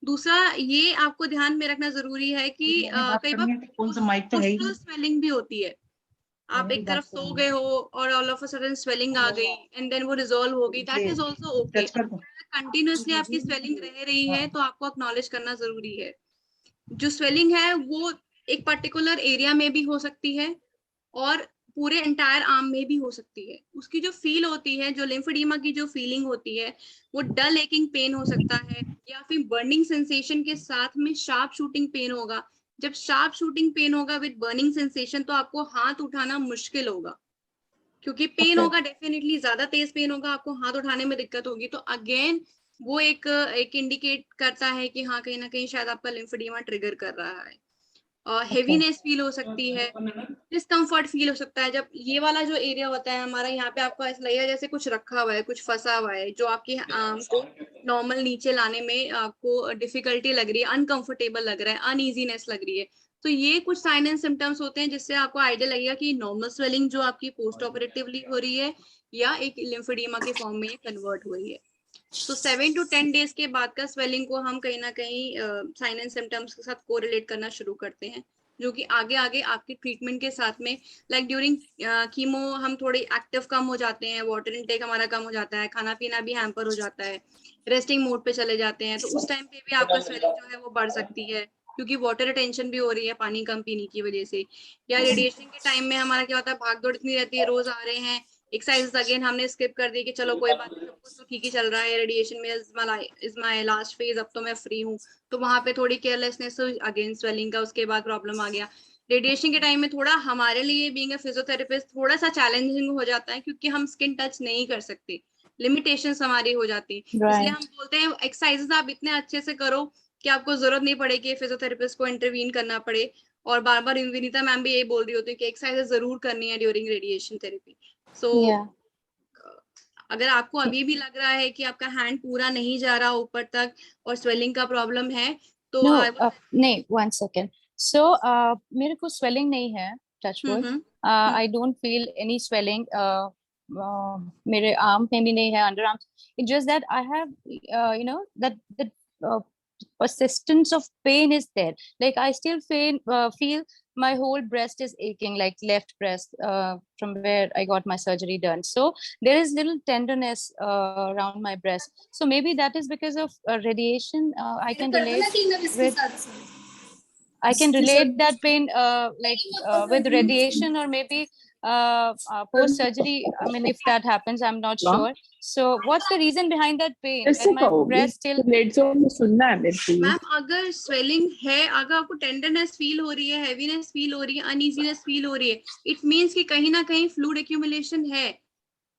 दूसरा ये आपको ध्यान में रखना जरूरी है कि कई बार स्वेलिंग भी होती है, आप एक तरफ सो गए हो और all of a sudden swelling आ गई एंड देन वो रिजॉल्व हो गई, that is also okay. Continuously आपकी स्वेलिंग रह रही है तो आपको एक्नॉलेज करना जरूरी है। जो स्वेलिंग है वो एक पर्टिकुलर एरिया में भी हो सकती है और पूरे एंटायर आर्म में भी हो सकती है। उसकी जो फील होती है, जो लिम्फेडिमा की जो फीलिंग होती है, वो डल एकिंग पेन हो सकता है या फिर बर्निंग सेंसेशन के साथ में शार्प शूटिंग पेन होगा। जब शार्प शूटिंग पेन होगा विद बर्निंग सेंसेशन तो आपको हाथ उठाना मुश्किल होगा, क्योंकि पेन होगा, डेफिनेटली ज्यादा तेज पेन होगा, आपको हाथ उठाने में दिक्कत होगी। तो अगेन वो एक इंडिकेट करता है कि हाँ कहीं ना कहीं शायद आपका लिम्फेडिमा ट्रिगर कर रहा है। हेवीनेस फील हो सकती है, डिस्कम्फर्ट फील हो सकता है। जब ये वाला जो एरिया होता है हमारा, यहाँ पे आपको ऐसा लगेगा जैसे कुछ रखा हुआ है, कुछ फंसा हुआ है, जो आपके आर्म को नॉर्मल नीचे लाने में आपको डिफिकल्टी लग रही है, अनकंफर्टेबल लग रहा है, अनईजीनेस लग रही है। तो ये कुछ साइन एंड सिम्टम्स होते हैं जिससे आपको आइडिया लगेगा कि नॉर्मल स्वेलिंग जो आपकी पोस्ट ऑपरेटिवली हो रही है या एक लिम्फेडिमा के फॉर्म में कन्वर्ट हो रही है। तो 7 to 10 डेज के बाद का स्वेलिंग को हम कहीं ना कहीं साइन एंड सिम्टम्स के साथ कोरिलेट करना शुरू करते हैं, जो कि आगे आगे आपकी ट्रीटमेंट के साथ में, लाइक ड्यूरिंग कीमो हम थोड़े एक्टिव कम हो जाते हैं, वाटर इनटेक हमारा कम हो जाता है, खाना पीना भी हैम्पर हो जाता है, रेस्टिंग मोड पे चले जाते हैं, तो उस टाइम पे भी आपका स्वेलिंग जो है वो बढ़ सकती है, क्योंकि वाटर रिटेंशन भी हो रही है पानी कम पीने की वजह से। या रेडिएशन के टाइम में हमारा क्या होता है, भाग दौड़ इतनी रहती है, रोज आ रहे हैं, एक्सरसाइज अगेन हमने स्किप कर दी कि चलो कोई बात नहीं, सब कुछ तो ठीक ही चल रहा है, रेडिएशन में इज माय लास्ट फेज, अब तो मैं फ्री हूँ, तो वहां पे थोड़ी केयरलेसनेस अगेन स्वेलिंग का उसके बाद प्रॉब्लम आ गया। रेडिएशन के टाइम में थोड़ा हमारे लिए बीइंग अ फिजियोथेरेपिस्ट थोड़ा सा चैलेंजिंग हो जाता है, क्योंकि हम स्किन टच नहीं कर सकते, लिमिटेशंस हमारी हो जाती है। इसलिए हम बोलते हैं एक्सरसाइजेस आप इतने अच्छे से करो कि आपको जरूरत नहीं पड़े कि फिजियोथेरेपिस्ट को इंटरवीन करना पड़े। और बार बार विनीता मैम भी यही बोल रही होती है कि एक्सरसाइजेस जरूर करनी है ड्यूरिंग रेडिएशन थेरेपी। सो अगर आपको अभी भी लग रहा है कि आपका हैंड पूरा नहीं जा रहा ऊपर तक और स्वेलिंग का प्रॉब्लम है तो नहीं, 1 second. So मेरे को स्वेलिंग नहीं है, touch wood. I don't feel any swelling मेरे arm में भी नहीं है, underarms. It's just that I have, that persistence of pain is there. Like I still feel my whole breast is aching, like left breast, from where I got my surgery done. So there is little tenderness around my breast. So maybe that is because of radiation. I can relate that pain with radiation, or maybe post surgery. I mean, if that happens, I'm not sure. So what's the reason behind that pain? When my breast still ma'am अगर swelling है, अगर आपको tenderness feel हो रही है, heaviness feel हो रही है, अनइजीनेस फील हो रही है, इट मींस कि कहीं ना कहीं फ्लूइड एक्यूमुलेशन है.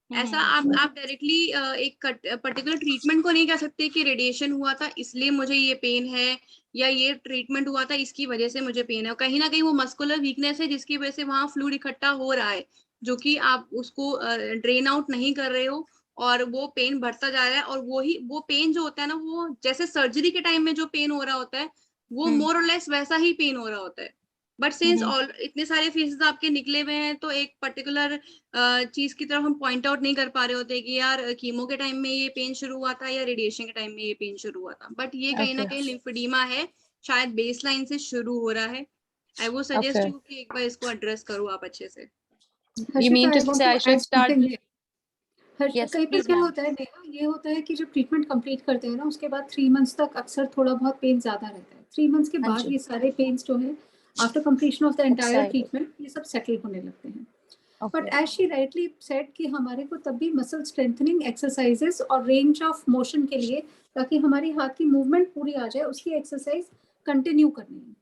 ऐसा आप डायरेक्टली एक पर्टिकुलर ट्रीटमेंट को नहीं कह सकते कि रेडिएशन हुआ था इसलिए मुझे ये पेन है, या ये ट्रीटमेंट हुआ था इसकी वजह से मुझे पेन है. कहीं ना कहीं वो मस्कुलर वीकनेस है जिसकी वजह से वहां फ्लूइड इकट्ठा हो रहा है, जो कि आप उसको ड्रेन आउट नहीं कर रहे हो और वो पेन बढ़ता जा रहा है. और वो पेन जो होता है ना, वो जैसे सर्जरी के टाइम में जो पेन हो रहा होता है वो मोर और लेस वैसा ही पेन हो रहा होता है. बट सिंस इतने सारे फेसेस आपके निकले हुए हैं तो एक पर्टिकुलर चीज की तरफ हम पॉइंट आउट नहीं कर पा रहे होते कि यार कीमो के टाइम में ये पेन शुरू हुआ था या रेडिएशन के टाइम में ये पेन शुरू हुआ था. बट ये कहीं ना कहीं लिम्फेडिमा है, शायद बेसलाइन से शुरू हो रहा है. आई वो सजेस्ट यू कि एक बार इसको एड्रेस करो आप अच्छे से. You mean to say I should start? कई बार क्या होता है नेहा, ये होता है कि जब ट्रीटमेंट कंप्लीट करते हैं ना, उसके बाद 3 मंथ्स तक अक्सर थोड़ा बहुत पेन ज्यादा रहता है. 3 मंथ्स के बाद ये सारे पेन्स जो है after completion of the entire treatment ये सब सेटल होने लगते हैं. But as she rightly said कि हमारे को तब भी मसल स्ट्रेंथनिंग एक्सरसाइजेस और रेंज ऑफ मोशन के लिए, ताकि हमारी हाथ की मूवमेंट पूरी आ जाए, उसकी एक्सरसाइज कंटिन्यू करनी है.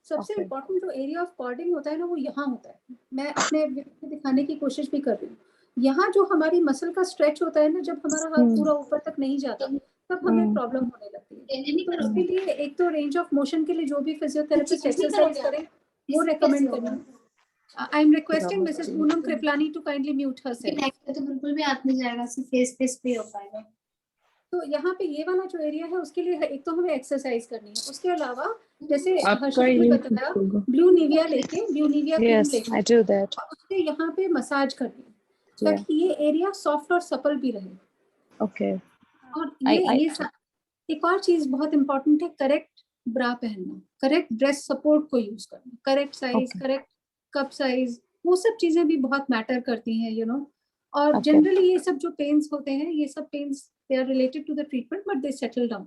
सबसे इम्पोर्टेंट जो एरिया ऑफ कॉर्डिंग होता है ना, वो यहाँ होता है. मैं अपने दिखाने की कोशिश भी कर रही हूँ. यहाँ जो हमारी मसल का स्ट्रेच होता है ना, जब हमारा हाथ पूरा ऊपर तक नहीं जाता तब हमें प्रॉब्लम होने लगती है. तो उसके लिए एक तो रेंज ऑफ मोशन के लिए जो भी फिजियोथेरेपिस्ट एक्सरसाइज करें वो रेकमेंड करें. I am requesting Mrs Poonam Kriplani to kindly mute herself. तो बिल्कुल भी हाथ नहीं जाएगा, सिर्फ फेस पे हो पाएगा. तो यहाँ पे ये वाला जो एरिया है उसके लिए एक तो हमें एक्सरसाइज करनी है. उसके अलावा जैसे हर्षित ने बताया, ब्लू निविया लेके, ब्लू निविया क्रीम लेके उसके यहाँ पे मसाज करनी है ताकि ये एरिया सॉफ्ट और सपल भी रहे. ओके. और ये एक और चीज बहुत इंपॉर्टेंट है, करेक्ट ब्रा पहनना, करेक्ट ब्रेस्ट सपोर्ट को यूज करना, correct size, correct cup size, वो सब चीजें भी बहुत मैटर करती हैं, यू नो. और जनरली ये सब जो पेन्स होते हैं, ये सब pens they are related to the treatment but they settle down.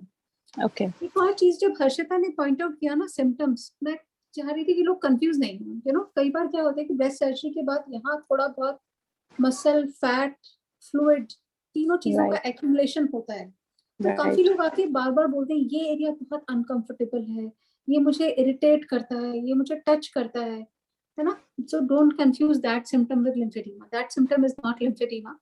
Okay. एक और चीज जब हर्षिता ने पॉइंट आउट किया ना सिम्टम्स, मैं चाह रही थी कि लोग कंफ्यूज नहीं हो. यू नो कई बार क्या होता है कि ब्रेस्ट सर्जरी के बाद यहाँ थोड़ा बहुत मसल, फैट, फ्लूइड, तीनों चीजों का एक्यूमुलेशन होता है. तो काफी लोग आके बार बार बोलते हैं ये एरिया बहुत अनकंफर्टेबल है, ये मुझे इरिटेट करता है, ये मुझे टच करता है ना. So don't confuse that symptom with lymphoedema. That symptom is not lymphoedema.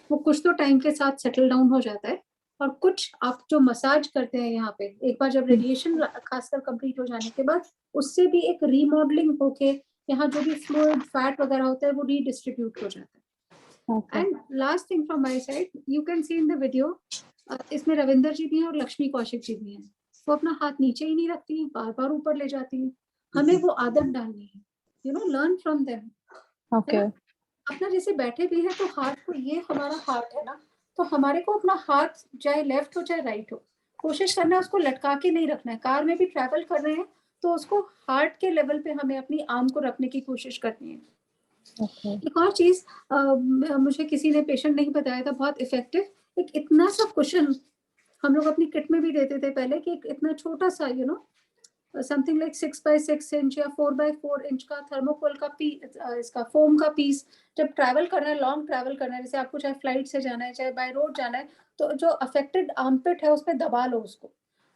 वो कुछ तो टाइम के साथ सेटल डाउन हो जाता है. और कुछ आप जो मसाज करते हैं यहाँ पे, एक बार जब रेडिएशन खासकर कंप्लीट हो जाने के बाद, उससे भी एक रीमॉडलिंग होके यहाँ जो भी फ्लूइड, फैट वगैरह होता है वो रीडिस्ट्रीब्यूट हो जाता है. And last thing from my side, you can see in the video, इसमें रविंदर जी भी हैं और लक्ष्मी कौशिक जी भी हैं. वो अपना हाथ नीचे ही नहीं रखती हैं, बार बार ऊपर ले जाती हैं. हमें वो आदत डालनी है, you know, learn from them. अपना जैसे बैठे भी है तो हाथ को, ये हमारा हाथ है ना, तो हमारे को अपना हाथ चाहे लेफ्ट हो चाहे राइट हो, कोशिश करना है उसको लटका के नहीं रखना है. कार में भी ट्रैवल कर रहे हैं तो उसको हार्ट के लेवल पे हमें अपनी आर्म को रखने की कोशिश करनी है. एक और चीज मुझे किसी ने, पेशेंट नहीं बताया था, बहुत इफेक्टिव, एक इतना सा कुशन हम लोग अपनी किट में भी देते थे पहले, कि एक इतना छोटा सा, you know, something like 6 by 6 inch या 4 by 4 इंच का थर्मोकोल का इसका फोम का पीस, जब ट्रैवल करना है, लॉन्ग ट्रैवल करना है, जैसे आपको चाहे फ्लाइट से जाना है चाहे बाय रोड जाना है, तो जो अफेक्टेड आर्मपिट है उस पर दबा लो उसको,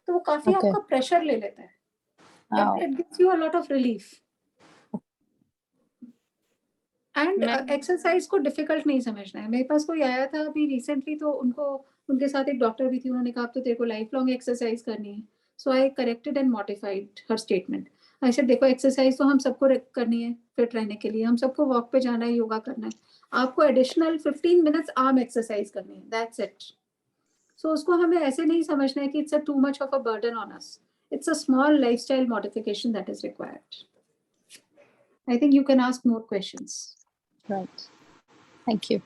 तो वो काफी आपका प्रेशर ले लेता है. It gives you a lot of relief. And exercise को डिफिकल्ट नहीं समझना है. मेरे पास कोई आया था अभी रिसेंटली, तो उनके साथ एक डॉक्टर भी थी, उन्होंने कहा अब तो तेरे को लाइफ लॉन्ग एक्सरसाइज करनी है. So I corrected and modified her statement. I said देखो एक्सरसाइज तो हम सबको करनी है फिट रहने के लिए, हम सबको वॉक पे जाना है, योगा करना है, आपको एडिशनल 15 मिनट्स आर्म एक्सरसाइज करनी है, दैट्स इट. सो उसको हमें ऐसे नहीं समझना है कि it's a too much of a burden on us. It's a small lifestyle modification that is required. I think you can ask more questions. Right. Thank you.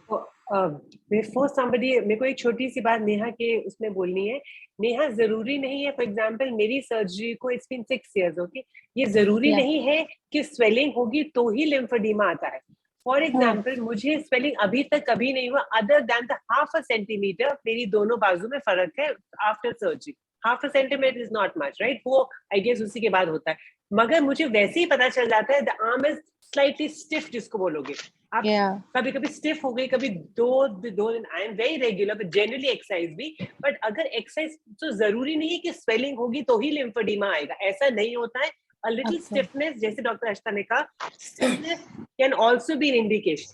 Before somebody, मेरे को एक छोटी सी बात नेहा के उसमें बोलनी है. नेहा, जरूरी नहीं है, फॉर एग्जांपल मेरी सर्जरी को इट्स बीन 6 years, ओके, ये जरूरी Yeah. नहीं है कि स्वेलिंग होगी तो ही लिम्फोडीमा आता है. फॉर एग्जांपल मुझे स्वेलिंग अभी तक कभी नहीं हुआ अदर दैन द 1/2 centimeter. मेरी दोनों बाजू में फर्क है after surgery. 1/2 centimeter is not much, right? वो आई गेस उसी के बाद होता है. मगर मुझे वैसे ही पता चल जाता है the arm is slightly stiff, जिसको बोलोगे आप. Yeah. कभी कभी स्टिफ हो गई, कभी दो दिन. I am very regular but generally exercise भी. बट अगर एक्सरसाइज तो जरूरी नहीं है कि स्वेलिंग होगी तो ही लिम्फोडीमा आएगा, ऐसा नहीं होता है. A little अच्छा. stiffness, जैसे डॉक्टर अर्शिता ने कहा, stiffness can also be an indication.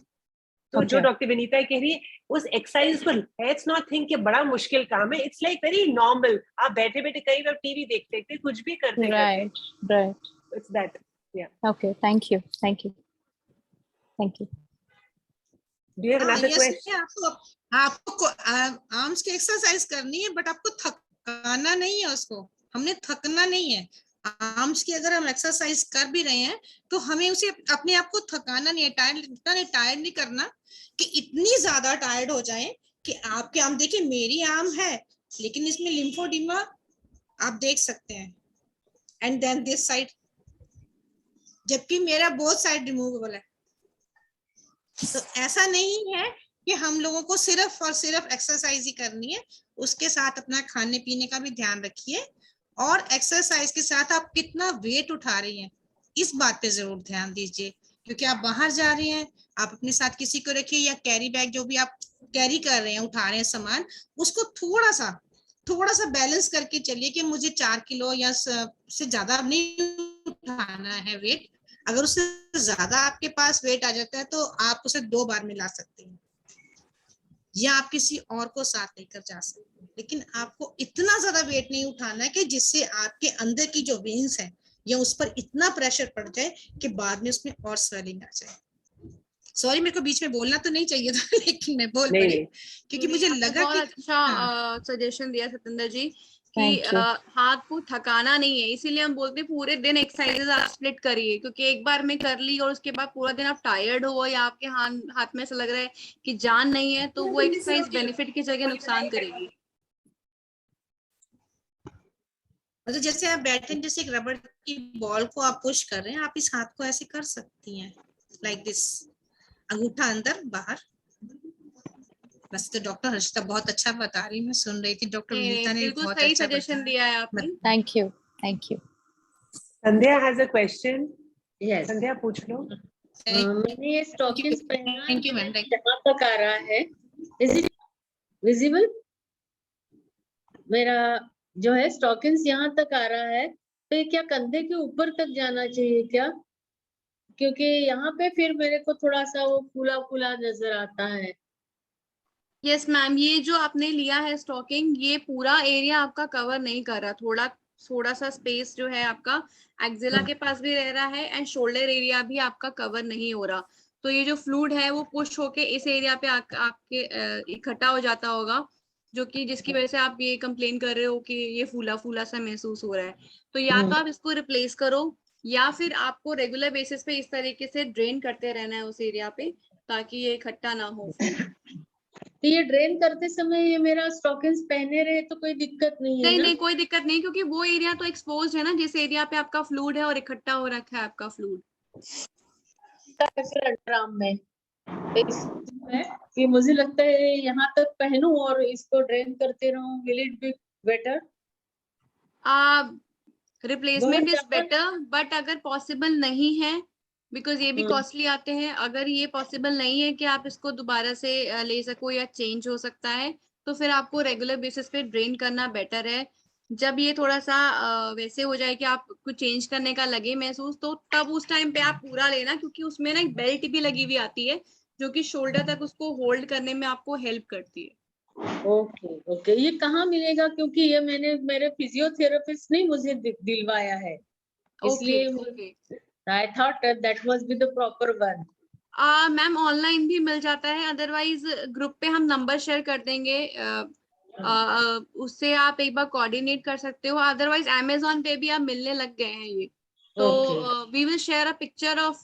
तो जो Okay. डॉक्टर विनीता कह रही है उस एक्सरसाइज को लेट्स नॉट थिंक कि बड़ा मुश्किल काम है. It's like very normal. आप बैठे बैठे कई बार टीवी देखते थे, कुछ भी करते Right. Right. It's that. Okay. Thank you. Thank you. Thank you. Do you have another question? आपको आर्म्स की एक्सरसाइज करनी है, बट आपको थकाना नहीं है उसको. हमने थकना नहीं है. आर्म्स की अगर हम एक्सरसाइज कर भी रहे हैं तो हमें उसे अपने आप को थकाना नहीं है, टायर्ड नहीं करना कि इतनी ज्यादा टायर्ड हो जाए कि आपके आर्म, देखिए मेरी आर्म है लेकिन इसमें लिम्फोडीमा आप देख सकते हैं, एंड देन दिस साइड, जबकि मेरा बोथ साइड रिमूवेबल है. तो ऐसा नहीं है कि हम लोगों को सिर्फ और सिर्फ एक्सरसाइज ही करनी है. उसके साथ अपना खाने पीने का भी ध्यान रखिए, और एक्सरसाइज के साथ आप कितना वेट उठा रही हैं इस बात पे जरूर ध्यान दीजिए, क्योंकि आप बाहर जा रही हैं. आप अपने साथ किसी को रखिए, या कैरी बैग जो भी आप कैरी कर रहे हैं, उठा रहे हैं सामान, उसको थोड़ा सा बैलेंस करके चलिए कि मुझे 4 किलो या से ज्यादा नहीं उठाना है वेट. अगर उससे ज्यादा आपके पास वेट आ जाता है तो आप उसे 2 बार मिला सकते हैं, या आप किसी और को साथ लेकर जा सकते हैं. लेकिन आपको इतना ज्यादा वेट नहीं उठाना है कि जिससे आपके अंदर की जो वेन्स है या उस पर इतना प्रेशर पड़ जाए कि बाद में उसमें और स्वेलिंग आ जाए. सॉरी, मेरे को बीच में बोलना तो नहीं चाहिए था लेकिन मैं बोल पड़ी क्योंकि मुझे लगा बहुत कि अच्छा सजेशन दिया सतेंद्र जी कि Thank you. हाथ को थकाना नहीं है. इसीलिए हम बोलते हैं पूरे दिन एक्सरसाइजेस आप स्प्लिट करिए, क्योंकि एक बार में कर ली और उसके बाद पूरा दिन आप टायर्ड हो या आपके हाथ में ऐसा लग रहा है कि जान नहीं है, तो वो एक्सरसाइज बेनिफिट की जगह नुकसान करेगी. मतलब जैसे आप बैठे हैं, जैसे एक रबड़ की बॉल को आप पुश कर रहे हैं, आप इस हाथ को ऐसे कर सकती हैं, लाइक दिस, अंगूठा अंदर बाहर. बस तो डॉक्टर हर्षिता बहुत अच्छा बता रही, मैं सुन रही थी. डॉक्टर विनीता ने बिल्कुल बहुत सही अच्छा सजेशन दिया है आपने. Thank you. Thank you. Sandhya has a question. Yes, Sandhya पूछ लो. मैंने ये स्टॉकिंग्स पहना है, थैंक यू मैम. यहाँ तक आ रहा है. Is it visible? मेरा जो है स्टॉकिंग्स यहाँ तक आ रहा है, तो ये क्या कंधे के ऊपर तक जाना चाहिए क्या? क्योंकि यहाँ पे फिर मेरे को थोड़ा सा वो फूला फूला नजर आता है. यस मैम, ये जो आपने लिया है स्टॉकिंग, ये पूरा एरिया आपका कवर नहीं कर रहा. थोड़ा सा स्पेस जो है आपका एक्जिला के पास भी रह रहा है, एंड शोल्डर एरिया भी आपका कवर नहीं हो रहा. तो ये जो फ्लूइड है वो पुश होके इस एरिया पे आपके इकट्ठा हो जाता होगा, जिसकी वजह से आप ये कंप्लेन कर रहे हो कि ये फूला फूला सा महसूस हो रहा है. तो या तो आप इसको रिप्लेस करो, या फिर आपको रेगुलर बेसिस पे इस तरीके से ड्रेन करते रहना है उस एरिया पे, ताकि ये इकट्ठा ना हो. तो ये ड्रेन करते समय ये मेरा स्टॉकिंग्स पहने रहे तो कोई दिक्कत नहीं है ना? नहीं, कोई दिक्कत नहीं, क्योंकि वो एरिया तो एक्सपोज्ड है ना, जिस एरिया पे आपका फ्लूइड है और इकट्ठा हो रखा है आपका फ्लूइड. अंडरआर्म में कि मुझे लगता है यहाँ तक पहनूं और इसको ड्रेन करते रहूं, will it be better? Replacement is better, but अगर पॉसिबल नहीं है, बिकॉज ये भी कॉस्टली आते हैं, अगर ये पॉसिबल नहीं है कि आप इसको दोबारा से ले सको या चेंज हो सकता है, तो फिर आपको रेगुलर बेसिस पे ड्रेन करना बेटर है. जब ये थोड़ा सा वैसे हो जाए कि आप कुछ चेंज करने का लगे महसूस, तो तब उस टाइम पे आप पूरा लेना, क्योंकि उसमें ना एक बेल्ट भी लगी हुई आती है जो कि शोल्डर तक उसको होल्ड करने में आपको हेल्प करती है. ओके, ये कहाँ मिलेगा? क्योंकि ये मैंने मेरे फिजियोथेरेपिस्ट ने मुझे दिलवाया है, इसलिए I thought that must be the proper one. Ma'am online भी मिल जाता है, अदरवाइज ग्रुप पे हम नंबर शेयर कर देंगे, उससे आप एक बार कोऑर्डिनेट कर सकते हो. अदरवाइज अमेज़न पे भी आप मिलने लग गए हैं ये, तो we will share a picture of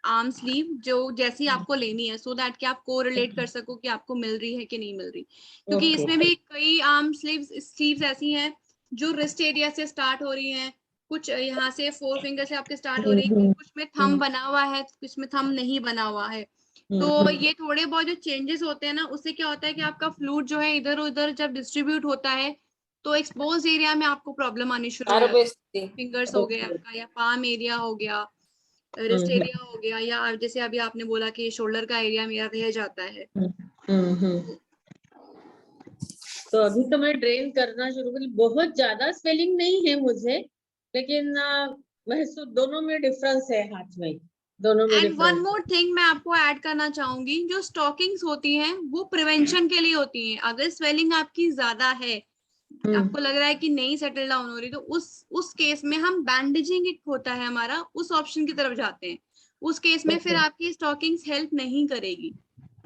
arm sleeve जो जैसी आपको लेनी है, सो दैट कि आप कोरिलेट कर सको कि आपको मिल रही है कि नहीं मिल रही, क्योंकि इसमें भी कई आर्म स्लीव्स ऐसी हैं जो रिस्ट एरिया से स्टार्ट हो रही हैं, कुछ यहाँ से 4 फिंगर से आपके स्टार्ट हो रही है, कुछ में थंब बना हुआ है, कुछ में थंब नहीं बना हुआ है। तो ये थोड़े बहुत जो चेंजेस होते हैं ना, उससे क्या होता है कि आपका फ्लूइड जो है इधर उधर जब डिस्ट्रीब्यूट होता है तो एक्सपोज एरिया में आपको प्रॉब्लम आनी शुरू हो जाती है। फिंगर्स हो गया आपका, या पाम एरिया हो गया, रिस्ट एरिया हो गया, या जैसे अभी आपने बोला कि शोल्डर का एरिया मेरा रह जाता है। तो अभी तो मैं ड्रेन करना शुरू कर, बहुत ज्यादा स्वेलिंग नहीं है मुझे, लेकिन महसूस दोनों में डिफरेंस है, हाथ में दोनों में and one difference. More thing मैं आपको ऐड करना चाहूंगी, जो स्टॉकिंग्स होती हैं वो प्रिवेंशन के लिए होती हैं। अगर स्वेलिंग आपकी ज्यादा है, आपको लग रहा है कि नहीं सेटल डाउन हो रही, तो उस केस में हम बैंडेजिंग एक होता है हमारा, उस ऑप्शन की तरफ जाते हैं। उस केस में फिर आपकी स्टॉकिंग्स हेल्प नहीं करेगी।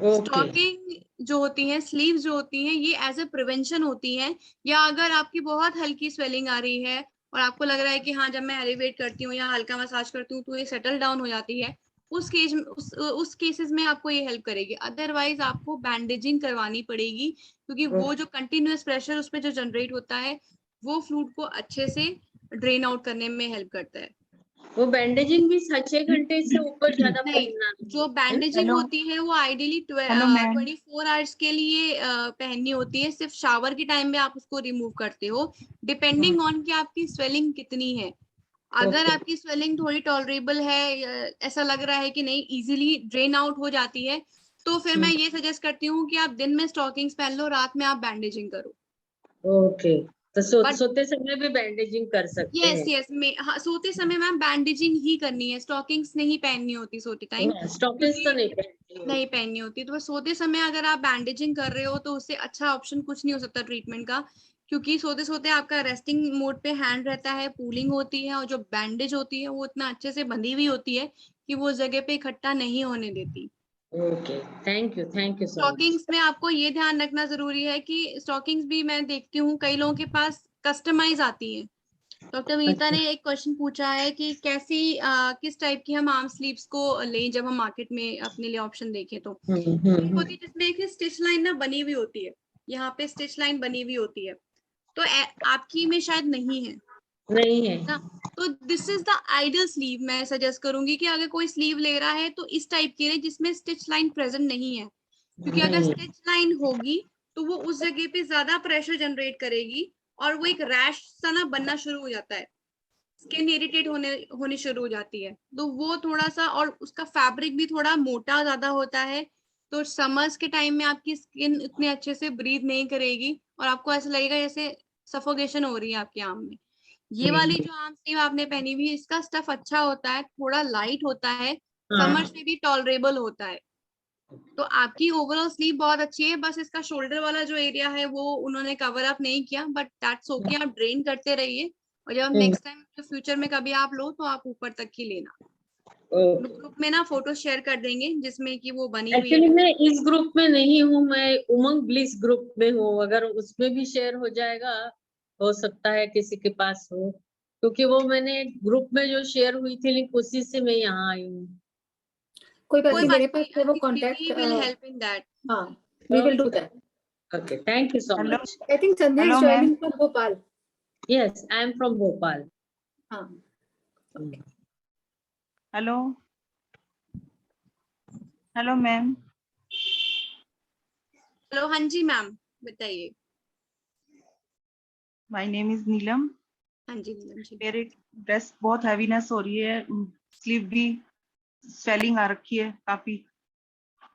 स्टॉकिंग जो होती है, स्लीव्स जो होती हैं, ये एज ए प्रिवेंशन होती है। या अगर आपकी बहुत हल्की स्वेलिंग आ रही है और आपको लग रहा है कि हाँ जब मैं एलिवेट करती हूँ या हल्का मसाज करती हूँ तो ये सेटल डाउन हो जाती है, उस केसेस में आपको ये हेल्प करेगी। अदरवाइज आपको बैंडेजिंग करवानी पड़ेगी, क्योंकि वो जो कंटिन्यूअस प्रेशर उस पर जो जनरेट होता है वो फ्लूइड को अच्छे से ड्रेन आउट करने में हेल्प करता है। वो बैंडेजिंग भी 6 घंटे से ऊपर ज्यादा नहीं, पहनना जो बैंडेजिंग होती है वो आइडियली 24 आवर्स के लिए पहननी होती है। सिर्फ शावर के टाइम में आप उसको रिमूव करते हो, डिपेंडिंग ऑन कि आपकी स्वेलिंग कितनी है। अगर आपकी स्वेलिंग थोड़ी टॉलरेबल है, ऐसा लग रहा है कि नहीं इजीली ड्रेन आउट हो जाती है, तो फिर मैं ये सजेस्ट करती हूँ कि आप दिन में स्टॉकिंग्स पहन लो, रात में आप बैंडेजिंग करो। ओके, तो सोते समय भी बैंडेजिंग कर सकते हैं? यस, सोते समय मैम बैंडेजिंग ही करनी है, स्टॉकिंग्स नहीं पहननी होती सोते टाइम। स्टॉकिंग्स तो नहीं पहननी होती, तो सोते समय अगर आप बैंडेजिंग कर रहे हो तो उससे अच्छा ऑप्शन कुछ नहीं हो सकता ट्रीटमेंट का, क्योंकि सोते सोते आपका रेस्टिंग मोड पे हैंड रहता है, पूलिंग होती है, और जो बैंडेज होती है वो इतना अच्छे से बंधी हुई होती है कि वो जगह पे इकट्ठा नहीं होने देती। Okay, thank you so much. Stockings में आपको ये ध्यान रखना जरूरी है कि स्टॉकिंग्स भी मैं देखती हूँ कई लोगों के पास कस्टमाइज आती है। डॉक्टर विनीता ने एक क्वेश्चन पूछा है कि किस टाइप की हम आर्म स्लीव्स को लें जब हम मार्केट में अपने लिए ऑप्शन देखें। तो एक होती है जिसमें एक स्टिच लाइन ना बनी हुई होती है, यहाँ पे स्टिच लाइन बनी हुई होती है, तो आपकी में शायद नहीं है ना, तो this is the ideal sleeve. मैं सजेस्ट करूंगी कि अगर कोई स्लीव ले रहा है तो इस टाइप की ले जिसमें स्टिच लाइन प्रेजेंट नहीं है, क्योंकि अगर स्टिच लाइन होगी तो वो उस जगह पे ज्यादा प्रेशर जनरेट करेगी और वो एक रैश सा ना बनना शुरू हो जाता है, स्किन इरिटेट होनी शुरू हो जाती है। तो वो थोड़ा सा, और उसका फैब्रिक भी थोड़ा मोटा ज्यादा होता है, तो समर्स के टाइम में आपकी स्किन इतने अच्छे से ब्रीथ नहीं करेगी और आपको ऐसा लगेगा जैसे सफोकेशन हो रही है आपके आर्म में। ये वाली जो आर्म स्लीव आपने पहनी हुई, इसका स्टफ अच्छा होता है, थोड़ा लाइट होता है, समर्स में भी टॉलरेबल होता है, तो आपकी ओवरऑल स्लीव बहुत अच्छी है। बस इसका शोल्डर वाला जो एरिया है वो उन्होंने कवर अप नहीं किया, बट दैट्स ओके, आप ड्रेन करते रहिए, और जब नेक्स्ट टाइम फ्यूचर में कभी आप लो तो आप ऊपर तक ही लेना। ग्रुप में ना फोटो शेयर कर देंगे जिसमें कि वो बनी हुई है। एक्चुअली मैं इस ग्रुप में नहीं हूँ, मैं उमंग ब्लिस ग्रुप में हूँ, अगर उसमें भी शेयर हो जाएगा, हो सकता है किसी के पास हो, क्योंकि वो मैंने ग्रुप में जो शेयर हुई थी लिंक उसी से मैं यहाँ आई हूँ। कोई बात नहीं, मेरे पास है वो contact. We will help in that. हाँ, we will do that. Okay, thank you so much. I think Sandhya is joining from Bhopal. Yes, I am from Bhopal. हाँ. Hello hello ma'am. हेलो, हाँ जी ma'am बताइए। My name is नीलम। हाँ जी नीलम जी। मेरे breast बहुत heaviness हो रही है, sleeve भी स्वेलिंग आ रखी है काफी,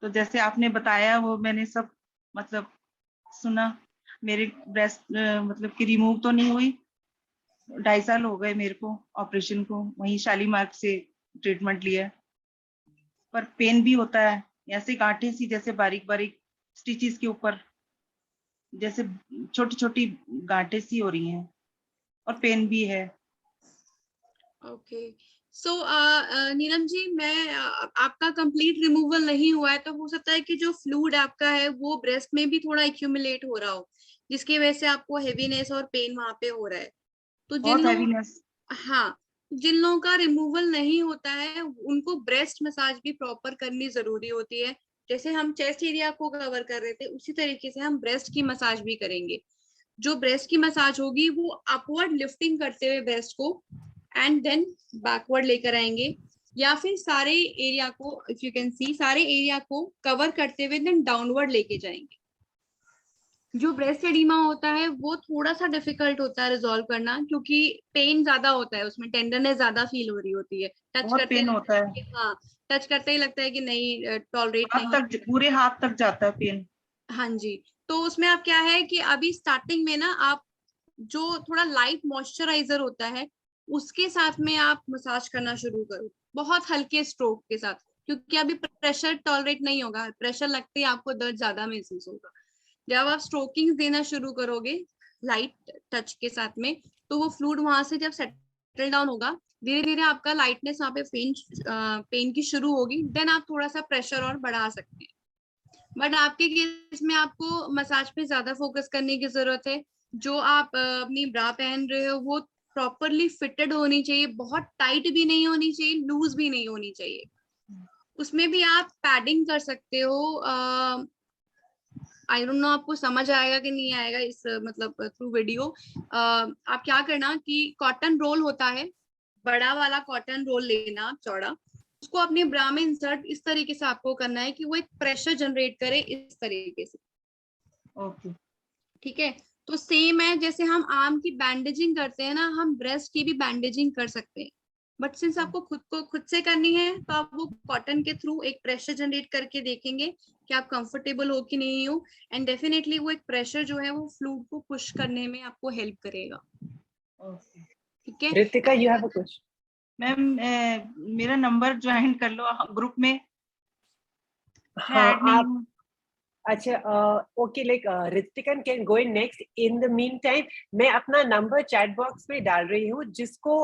तो जैसे आपने बताया वो मैंने सब मतलब सुना। मेरे ब्रेस्ट मतलब कि रिमूव तो नहीं हुई, 2.5 साल हो गए मेरे को ऑपरेशन को, वहीं शालीमार से ट्रीटमेंट लिया, पर पेन भी होता है, ऐसे गांठें सी जैसे बारीक बारीक स्टिचेस के ऊपर जैसे छोटी छोटी गांठें सी हो रही हैं, और पेन भी है। ओके, सो नीलम जी, मैं आपका कंप्लीट रिमूवल नहीं हुआ है, तो हो सकता है कि जो फ्लूइड आपका है वो ब्रेस्ट में भी थोड़ा एक्यूमुलेट हो रहा हो, जिसकी वजह से आपको हेवीनेस और पेन वहां पे हो रहा है। तो जिन लोगों, हाँ, जिन लोगों का रिमूवल नहीं होता है उनको ब्रेस्ट मसाज भी प्रॉपर करनी जरूरी होती है। जैसे हम चेस्ट एरिया को कवर कर रहे थे उसी तरीके से हम ब्रेस्ट की मसाज भी करेंगे। जो ब्रेस्ट की मसाज होगी वो अपवर्ड लिफ्टिंग करते हुए ब्रेस्ट को एंड देन बैकवर्ड लेकर आएंगे, या फिर सारे एरिया को, इफ यू कैन सी, सारे एरिया को कवर करते हुए देन डाउनवर्ड लेके जाएंगे। जो ब्रेस्ट एडिमा होता है वो थोड़ा सा डिफिकल्ट होता है रिजॉल्व करना, क्योंकि पेन ज्यादा होता है, उसमें टेंडरनेस ज्यादा फील हो रही होती है। टच बहुत करते पेन होता है, हाँ, टच करते ही लगता है कि नहीं टॉलरेट हाथ नहीं। तक, पूरे हाथ तक जाता है पेन। हाँ जी, तो उसमें आप क्या है कि अभी स्टार्टिंग में ना आप जो थोड़ा लाइट मॉइस्चराइजर होता है उसके साथ में आप मसाज करना शुरू करो, बहुत हल्के स्ट्रोक के साथ, क्योंकि अभी प्रेशर टॉलरेट नहीं होगा, प्रेशर लगते ही आपको दर्द ज्यादा महसूस होगा। जब आप स्ट्रोकिंग देना शुरू करोगे लाइट टच के साथ में, तो वो फ्लूइड वहां से जब सेटल डाउन होगा, धीरे धीरे आपका लाइटनेस वहां पे पेन की शुरू होगी, देन आप थोड़ा सा प्रेशर और बढ़ा सकते हैं। बट आपके केस में आपको मसाज पे ज्यादा फोकस करने की जरूरत है। जो आप अपनी ब्रा पहन रहे हो वो प्रॉपरली फिटेड होनी चाहिए, बहुत टाइट भी नहीं होनी चाहिए, लूज भी नहीं होनी चाहिए। उसमें भी आप पैडिंग कर सकते हो। आई डोंट नो आपको समझ आएगा कि नहीं आएगा इस मतलब थ्रू वीडियो। आप क्या करना कि कॉटन रोल होता है, बड़ा वाला कॉटन रोल लेना चौड़ा, उसको अपने ब्रा में इंसर्ट इस तरीके से आपको करना है कि वो एक प्रेशर जनरेट करे इस तरीके से। ओके, ठीक है, तो सेम है जैसे हम आर्म की बैंडेजिंग करते हैं ना, हम ब्रेस्ट की भी बैंडेजिंग कर सकते हैं। बट सिंस आपको खुद से करनी है तो आप वो कॉटन के थ्रू एक प्रेशर जनरेट करके देखेंगे कि आप कंफर्टेबल हो कि नहीं हो, एंड डेफिनेटली वो एक प्रेशर जो है वो फ्लूइड को पुश करने में आपको हेल्प करेगा। ठीक है, Ritika, you have a question. Ma'am मेरा नंबर ज्वाइन कर लो ग्रुप में। हाँ, ऐड नहीं आप हूँ। अच्छा, okay, like Ritika can go in next. In the mean time मैं अपना नंबर चैट बॉक्स में डाल रही हूँ, जिसको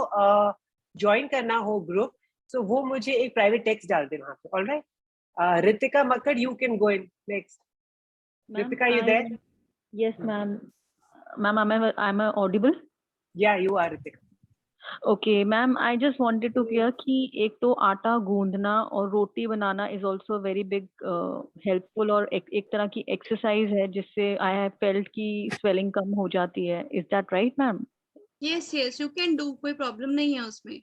ज्वाइन करना हो ग्रुप, सो वो मुझे एक प्राइवेट टेक्स्ट डाल देना वहाँ पे। Alright, Ritika Makkar, you can go in next. Ritika, you there? Yes, ma'am. Ma'am, am I audible? Yeah, you are Ritika. Okay, ma'am. I just wanted to clear कि एक तो आटा गूंदना और रोटी बनाना is also very big helpful, और एक तरह की exercise है जिससे I have felt कि swelling कम हो जाती है. Is that right, ma'am? Yes yes you can do, कोई प्रॉब्लम नहीं है उसमें।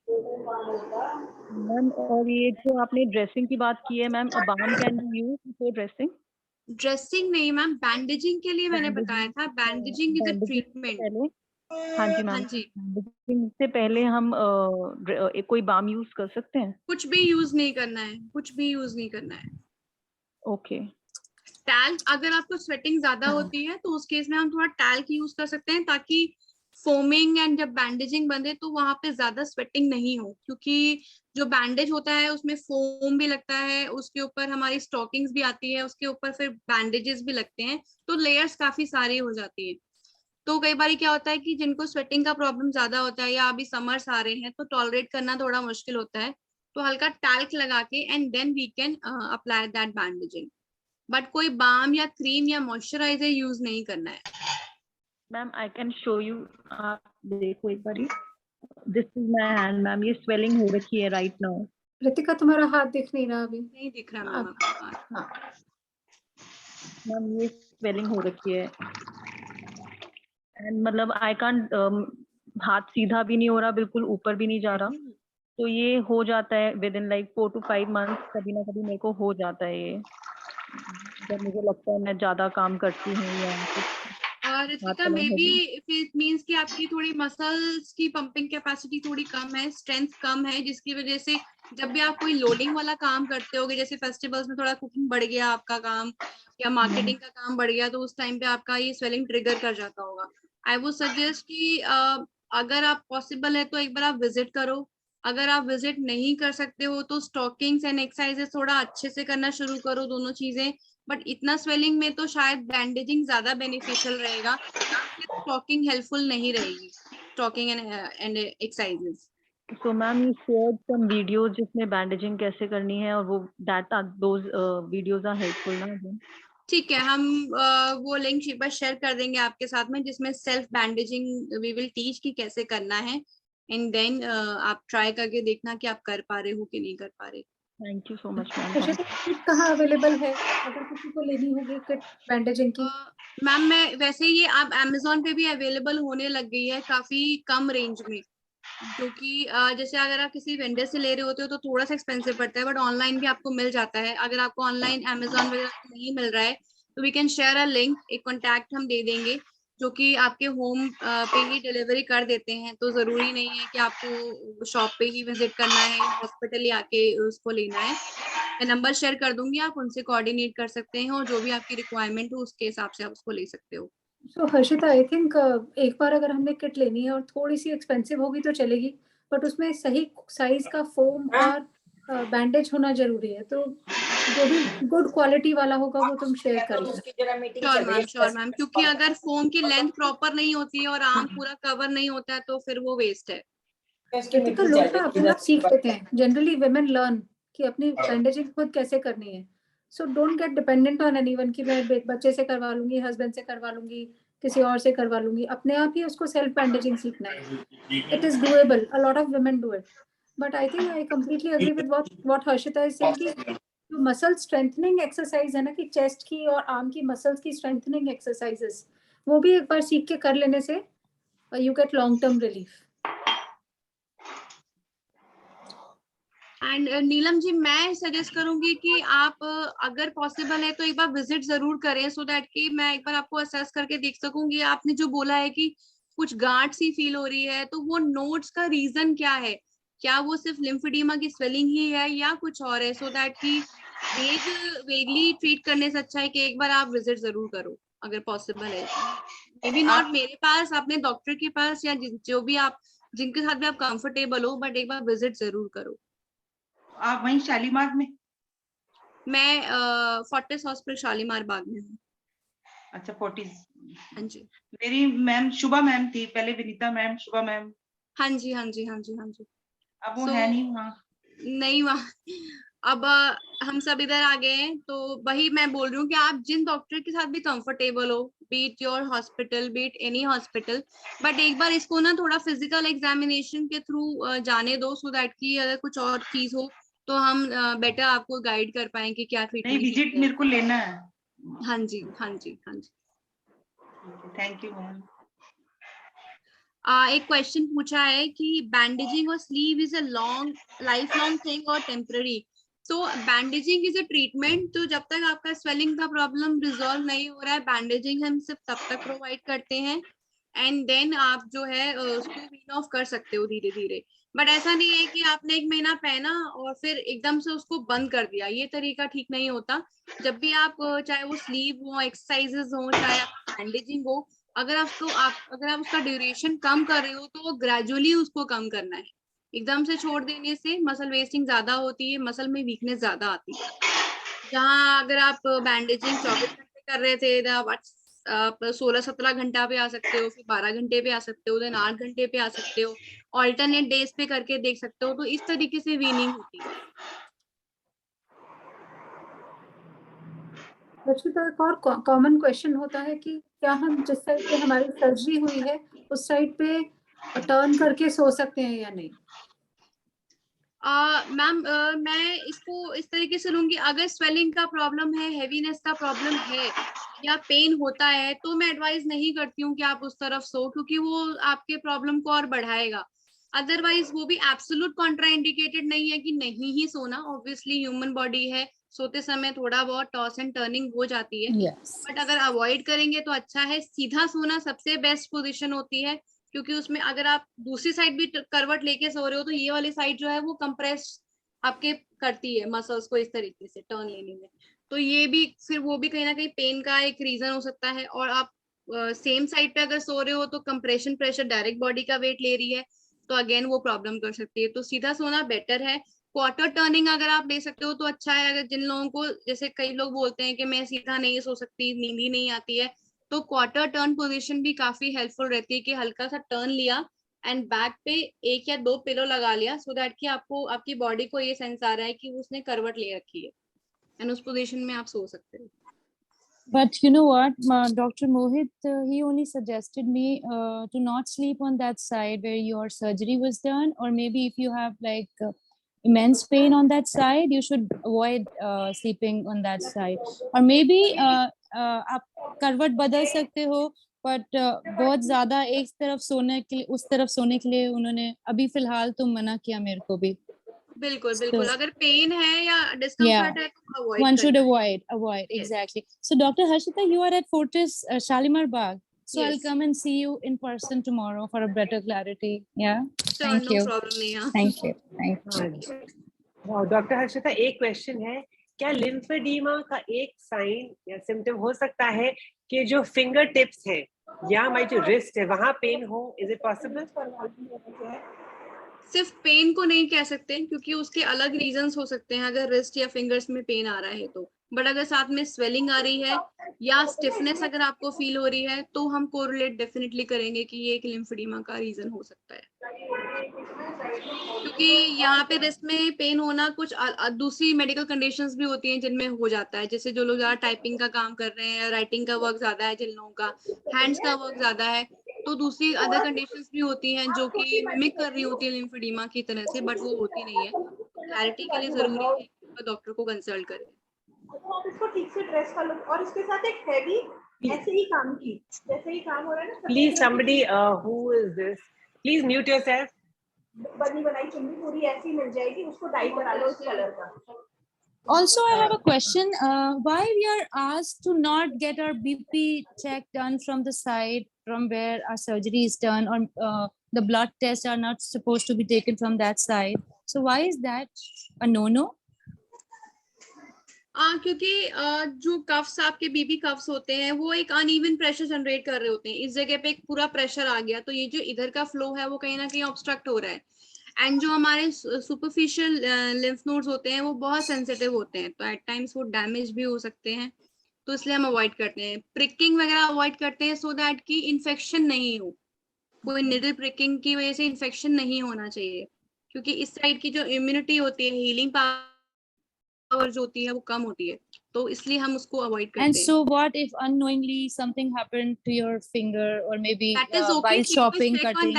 मैम, और ये जो आपने ड्रेसिंग की बात की है ma'am, a balm can be used before dressing? Dressing नहीं मैम, बैंडेजिंग के लिए मैंने बताया था, बैंडेजिंग इज अ बैंडेजिंग से ट्रीटमेंट। पहले, हाँ जी हाँ मैम, जी, बैंडेजिंग से पहले हम कोई बाम यूज कर सकते हैं? कुछ भी यूज नहीं करना है, कुछ भी यूज नहीं करना है। ओके, टैल्क, अगर आपको स्वेटिंग ज्यादा होती है तो उस केस में हम थोड़ा टैल्क यूज कर सकते हैं, ताकि फोमिंग एंड जब बैंडेजिंग बंधे तो वहां पे ज्यादा स्वेटिंग नहीं हो, क्योंकि जो बैंडेज होता है उसमें फोम भी लगता है, उसके ऊपर हमारी स्टॉकिंग्स भी आती है, उसके ऊपर फिर बैंडेजेस भी लगते हैं, तो लेयर्स काफी सारी हो जाती है। तो कई बार क्या होता है कि जिनको स्वेटिंग का प्रॉब्लम ज्यादा होता है या अभी समर्स आ रहे हैं तो टॉलरेट करना थोड़ा मुश्किल होता है, तो हल्का टैल्क लगा के and then we can apply that bandaging. But कोई बाम या क्रीम या मॉइस्चराइजर यूज नहीं करना है। Ma'am I can show you, आप देखो एक बार, this is my hand ma'am, ये स्वेलिंग हो रखी है राइट नाउ। रितिका तुम्हारा हाथ दिख नहीं रहा अभी। नहीं दिख रहा मैम आपका हाथ। हाँ, मैम ये स्वेलिंग हो रखी है, एंड मतलब आई कांट, हाथ सीधा भी नहीं हो रहा, बिल्कुल ऊपर भी नहीं जा रहा, तो ये हो जाता है with in like 4 to 5 months, कभी ना कभी मेरे को हो जाता है ये, जब मुझे लगता है मैं ज्यादा काम करती हूँ या और Ritika may be it means कि आपकी थोड़ी मसल्स की पंपिंग कैपेसिटी थोड़ी कम है, स्ट्रेंथ कम है, जिसकी वजह से जब भी आप कोई लोडिंग वाला काम करते होगे, जैसे फेस्टिवल्स में थोड़ा कुकिंग बढ़ गया आपका काम या मार्केटिंग का काम बढ़ गया, तो उस टाइम पे आपका ये स्वेलिंग ट्रिगर कर जाता होगा। आई वुड सजेस्ट कि अगर आप पॉसिबल है तो एक बार आप विजिट करो। अगर आप विजिट नहीं कर सकते हो तो स्टॉकिंग्स एंड एक्सरसाइजेस थोड़ा अच्छे से करना शुरू करो, दोनों चीजें। बट इतना स्वेलिंग में तो शायद बैंडेजिंग ज्यादा बेनिफिशियल रहेगा, स्टॉकिंग हेल्पफुल नहीं रहेगी, stocking and exercises. So ma'am you shared some videos जिसमें बैंडेजिंग कैसे करनी है, और वो those videos are helpful ना again? ठीक है, हम वो लिंक शिल्पा शेयर कर देंगे आपके साथ में, जिसमें self bandaging we will teach कि कैसे करना है। एंड देन आप ट्राई करके देखना कि आप कर पा रहे हो कि नहीं कर पा रहे। Thank you so much ma'am. Kit कहाँ अवेलेबल है अगर किसी को लेनी होगी किट बैंडेजिंग की? मैम मैं वैसे ये आप Amazon पे भी अवेलेबल होने लग गई है काफी कम रेंज में, क्योंकि जैसे अगर आप किसी वेंडर से ले रहे होते हो तो थोड़ा सा एक्सपेंसिव पड़ता है, बट ऑनलाइन भी आपको मिल जाता है। अगर आपको ऑनलाइन Amazon वगैरह पे नहीं मिल रहा है तो we can share a link, एक कॉन्टैक्ट हम दे देंगे जो कि आपके होम पे ही डिलीवरी कर देते हैं। तो जरूरी नहीं है कि आपको शॉप पे ही विजिट करना है या हॉस्पिटल ही आके उसको लेना है। मैं नंबर शेयर कर दूंगी, आप उनसे कोऑर्डिनेट कर सकते हैं और जो भी आपकी रिक्वायरमेंट हो उसके हिसाब से आप उसको ले सकते हो। So हर्षिता, आई थिंक एक बार अगर हमने किट लेनी है और थोड़ी सी एक्सपेंसिव होगी तो चलेगी, बट उसमें सही साइज का फोम और बैंडेज होना जरूरी है। तो जो भी गुड क्वालिटी वाला होगा वो तुम शेयर करिए। श्योर मैम, क्योंकि अगर फोम की लेंथ प्रॉपर नहीं होती है और आर्म पूरा कवर नहीं होता है तो फिर वो वेस्ट है। तो लोग ना अपने आप सीख लेते हैं, जनरली वुमेन लर्न कि अपनी बैंडेजिंग खुद कैसे करनी है। So don't get dependent on anyone कि मैं बच्चे से करवा लूंगी, हस्बैंड से करवा लूंगी, किसी और से करवा लूंगी। अपने आप ही उसको सेल्फ बैंडेजिंग सीखना है। It is doable, a lot of women do it, but I think I completely agree with what Harshita is saying कि जो मसल स्ट्रेंथनिंग एक्सरसाइज है ना, कि चेस्ट की और आर्म की मसल्स की स्ट्रेंथनिंग एक्सरसाइजेस, वो भी एक बार सीख के कर लेने से you get long term relief. And Neelam ji, मैं सजेस्ट करूंगी कि आप अगर पॉसिबल है तो एक बार विजिट जरूर करें, सो दैट कि मैं एक बार आपको असेस करके देख सकूंगी। आपने जो बोला है कि कुछ गांठ सी फील हो रही है, तो वो नोड्स का रीजन क्या है? क्या वो सिर्फ लिम्फेडिमा की स्वेलिंग ही है या कुछ और है? सो दैट कि वेगली ट्रीट करने से अच्छा है कि एक बार आप विजिट जरूर करो अगर पॉसिबल है। मे बी नॉट मेरे पास, अपने डॉक्टर के पास या जो भी आप जिनके साथ भी आप कंफर्टेबल हो, बट एक बार विजिट जरूर करो। आप वहीं शालीमार में? मैं फोर्टिस हॉस्पिटल शालीमार बाग में हूँ। अच्छा, फोर्टिस। हाँ जी। मेरी मैम शुभा मैम थी पहले, विनीता मैम, शुभा मैम। हाँ जी, हाँ जी, हाँ जी, हाँ जी। अब वो है नहीं वहाँ। नहीं वहाँ, अब हम सब इधर आ गए हैं। तो वही मैं बोल रही हूँ कि आप जिन डॉक्टर के साथ भी कंफर्टेबल हो, be it your hospital, be it any hospital, but एक बार इसको ना थोड़ा फिजिकल एग्जामिनेशन के थ्रू जाने दो, सो दैट कि अगर कुछ और चीज हो तो हम बेटर आपको गाइड कर पाए कि क्या ट्रीटमेंट। नहीं, विजिट मेरे को लेना है। हाँ जी, हाँ जी, हाँ जी। Thank you ma'am. एक क्वेश्चन पूछा है कि बैंडेजिंग और sleeve is a life long thing or temporary? तो बैंडेजिंग इज अ ट्रीटमेंट, तो जब तक आपका स्वेलिंग का प्रॉब्लम रिजॉल्व नहीं हो रहा है, बैंडेजिंग हम सिर्फ तब तक प्रोवाइड करते हैं। एंड देन आप जो है उसको वीन ऑफ कर सकते हो धीरे धीरे। बट ऐसा नहीं है कि आपने 1 महीना पहना और फिर एकदम से उसको बंद कर दिया, ये तरीका ठीक नहीं होता। जब भी आप चाहे वो स्लीव हो, एक्सरसाइजेस हो, चाहे बैंडेजिंग हो, अगर आप उसका ड्यूरेशन कम कर रहे हो तो वो ग्रेजुअली उसको कम करना है। एकदम से छोड़ देने से मसल वेस्टिंग ज्यादा होती है, मसल में वीकनेस ज्यादा आती है। जहाँ अगर आप बैंडेजिंग 24 घंटे कर रहे थे, आप 16-17 घंटा पे आ सकते हो, फिर 12 घंटे पे आ सकते हो, देन 8 घंटे पे आ सकते हो, ऑल्टरनेट डेज पे करके देख सकते हो। तो इस तरीके से वीनिंग होती है। बच्चों का एक और कॉमन क्वेश्चन होता है कि क्या हम जिस साइड पे हमारी सर्जरी हुई है उस साइड पे टर्न करके सो सकते हैं या नहीं? मैम मैं इसको इस तरीके से लूंगी, अगर स्वेलिंग का प्रॉब्लम है, हेवीनेस का प्रॉब्लम है या पेन होता है, तो मैं एडवाइज नहीं करती हूँ कि आप उस तरफ सो, क्योंकि वो आपके प्रॉब्लम को और बढ़ाएगा। अदरवाइज वो भी एब्सोल्यूट कॉन्ट्राइंडिकेटेड नहीं है कि नहीं ही सोना। ऑब्वियसली ह्यूमन बॉडी है, सोते समय थोड़ा बहुत टॉस एंड टर्निंग हो जाती है, बट अगर अवॉइड करेंगे तो अच्छा है। सीधा सोना सबसे बेस्ट पोजीशन होती है, क्योंकि उसमें अगर आप दूसरी साइड भी करवट लेके सो रहे हो तो ये वाली साइड जो है वो कंप्रेस आपके करती है मसल्स को इस तरीके से टर्न लेने में। तो ये भी फिर वो भी कहीं ना कहीं पेन का एक रीजन हो सकता है। और आप सेम साइड पे अगर सो रहे हो तो कंप्रेशन प्रेशर डायरेक्ट बॉडी का वेट ले रही है, तो अगेन वो प्रॉब्लम कर सकती है। तो सीधा सोना बेटर है। क्वार्टर टर्निंग अगर आप ले सकते हो तो अच्छा है। अगर जिन लोगों को, जैसे कई लोग बोलते हैं कि मैं सीधा नहीं सो सकती, नींद ही नहीं आती है, तो क्वार्टर टर्न पोजीशन भी काफी हेल्पफुल रहती है कि हल्का सा टर्न लिया एंड बैक पे 1 या 2 पिलो लगा लिया, सो दैट कि आपको, आपकी बॉडी को ये सेंस आ रहा है कि उसने करवट ले रखी है, एंड उस पोजीशन में आप सो सकते हो। But you know what, Dr. Mohit, he only suggested me to not sleep on that side where your surgery was done, or maybe if you have like immense pain on that side, you should avoid sleeping on that side. Or maybe आप करवट बदल सकते हो, but बहुत ज्यादा एक तरफ सोने के लिए, उस तरफ सोने के लिए उन्होंने अभी फिलहाल तो मना किया मेरे को भी. बिल्कुल बिल्कुल, अगर पेन है या Yeah, डिस्कम्फर्ट है तो अवॉइड one should करना है. avoid, Yes. exactly. So Dr. Harshita, you are at Fortis Shalimar Bagh. So I'll Yes. come and see you in person tomorrow for a better clarity. Yeah. Sure, Thank no you. problem, Neha. Thank you. Thank you. हाँ जी। Doctor Harshita, एक question है, क्या लिम्फेडीमा का एक sign या symptom हो सकता है कि जो फिंगर टिप्स है या हमारी जो रिस्ट है वहां पेन हो? Is it possible? सिर्फ पेन को नहीं कह सकते क्योंकि उसके अलग रीजंस हो सकते हैं अगर रिस्ट या फिंगर्स में पेन आ रहा है तो, बट अगर साथ में स्वेलिंग आ रही है या स्टिफनेस अगर आपको फील हो रही है तो हम कोरिलेट डेफिनेटली करेंगे कि ये एक लिम्फेडिमा का रीजन हो सकता है। क्योंकि यहाँ पे रिस्ट में पेन होना कुछ दूसरी मेडिकल कंडीशंस भी होती हैं जिनमें हो जाता है, जैसे जो लोग ज्यादा टाइपिंग का काम कर रहे हैं, राइटिंग का वर्क ज्यादा है, जिन लोगों का हैंड्स का वर्क ज्यादा है, तो दूसरी अदर कंडीशंस भी होती हैं जो कि मिमिक कर रही होती है लिम्फेडिमा की तरह से, बट वो होती नहीं है। क्लैरिटी के लिए जरूरी है कि डॉक्टर को कंसल्ट करें। आप इसको ठीक से ड्रेस कर लो और इसके साथ एक हैवी ऐसे ही काम की, जैसे ही काम हो रहा है ना। Please somebody who is this, please mute yourself. बनी बनाई चुन्नी पूरी ऐसी मिल जाएगी, उसको डाई करा लो इस कलर का। Also, I have a question. Why we are asked to not get our BP check done from the side from where our surgery is done, or the blood tests are not supposed to be taken from that side? So why is that a no-no? क्योंकि जो coughs आपके बीबी coughs होते हैं वो एक uneven pressure generate कर रहे होते हैं। इस जगह पे एक पूरा प्रेशर आ गया तो ये जो इधर का फ्लो है वो कहीं ना कहीं ऑब्स्ट्रक्ट हो रहा है, एंड जो हमारे सुपरफिशियल लिम्फ नोड्स होते हैं वो बहुत सेंसिटिव होते हैं, तो एट टाइम्स वो डैमेज भी हो सकते हैं, तो इसलिए हम अवॉइड करते हैं। प्रिकिंग वगैरह अवॉइड करते हैं सो दैट कि इन्फेक्शन नहीं हो, कोई निडल प्रिकिंग की वजह से इन्फेक्शन नहीं होना चाहिए, क्योंकि इस साइड की जो इम्यूनिटी होती है, हीलिंग पावर जो होती है वो कम होती है, तो इसलिए हम उसको अवॉइड करते हैं। And so what if unknowingly something happened to your finger, or maybe that is okay, while chopping, cutting?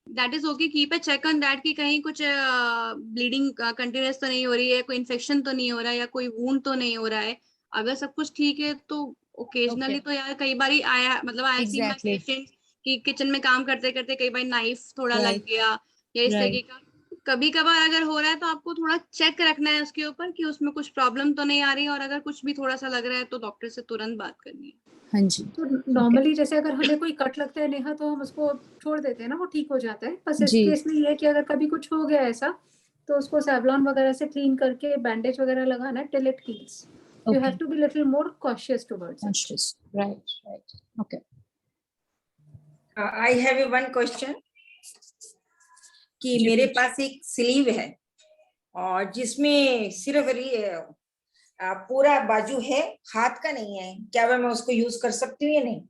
That is okay, keep a check on that कि कहीं कुछ ब्लीडिंग कंटिन्यूअस तो नहीं हो रही है, कोई इन्फेक्शन तो नहीं हो रहा है, या कोई वूंड तो नहीं हो रहा है। अगर सब कुछ ठीक है तो ओकेजनली तो यार कई बार आया, मतलब आई सीन माय पेशेंट कि किचन में काम करते करते कई बार नाइफ थोड़ा लग गया या इस तरीके का। कभी कभार अगर हो रहा है तो आपको थोड़ा चेक रखना है उसके ऊपर कि उसमें कुछ प्रॉब्लम तो नहीं आ रही है, और अगर कुछ भी थोड़ा सा लग रहा है तो डॉक्टर से तुरंत बात करनी है। हाँ जी। तो नॉर्मली जैसे अगर हमें कोई कट लगता है नेहा तो हम उसको छोड़ देते हैं ना, वो ठीक हो जाता है। बस इस केस में ये है कि अगर कभी कुछ हो गया ऐसा तो उसको सेवलॉन वगैरह से क्लीन करके बैंडेज वगैरह लगाना है till it heals. You have to be little more cautious towards it. Right. Okay. I have one question कि मेरे पास एक स्लीव है और जिसमें सिर्फ पूरा बाजू है, हाथ का नहीं है, क्या मैं उसको यूज कर सकती हूँ या नहीं?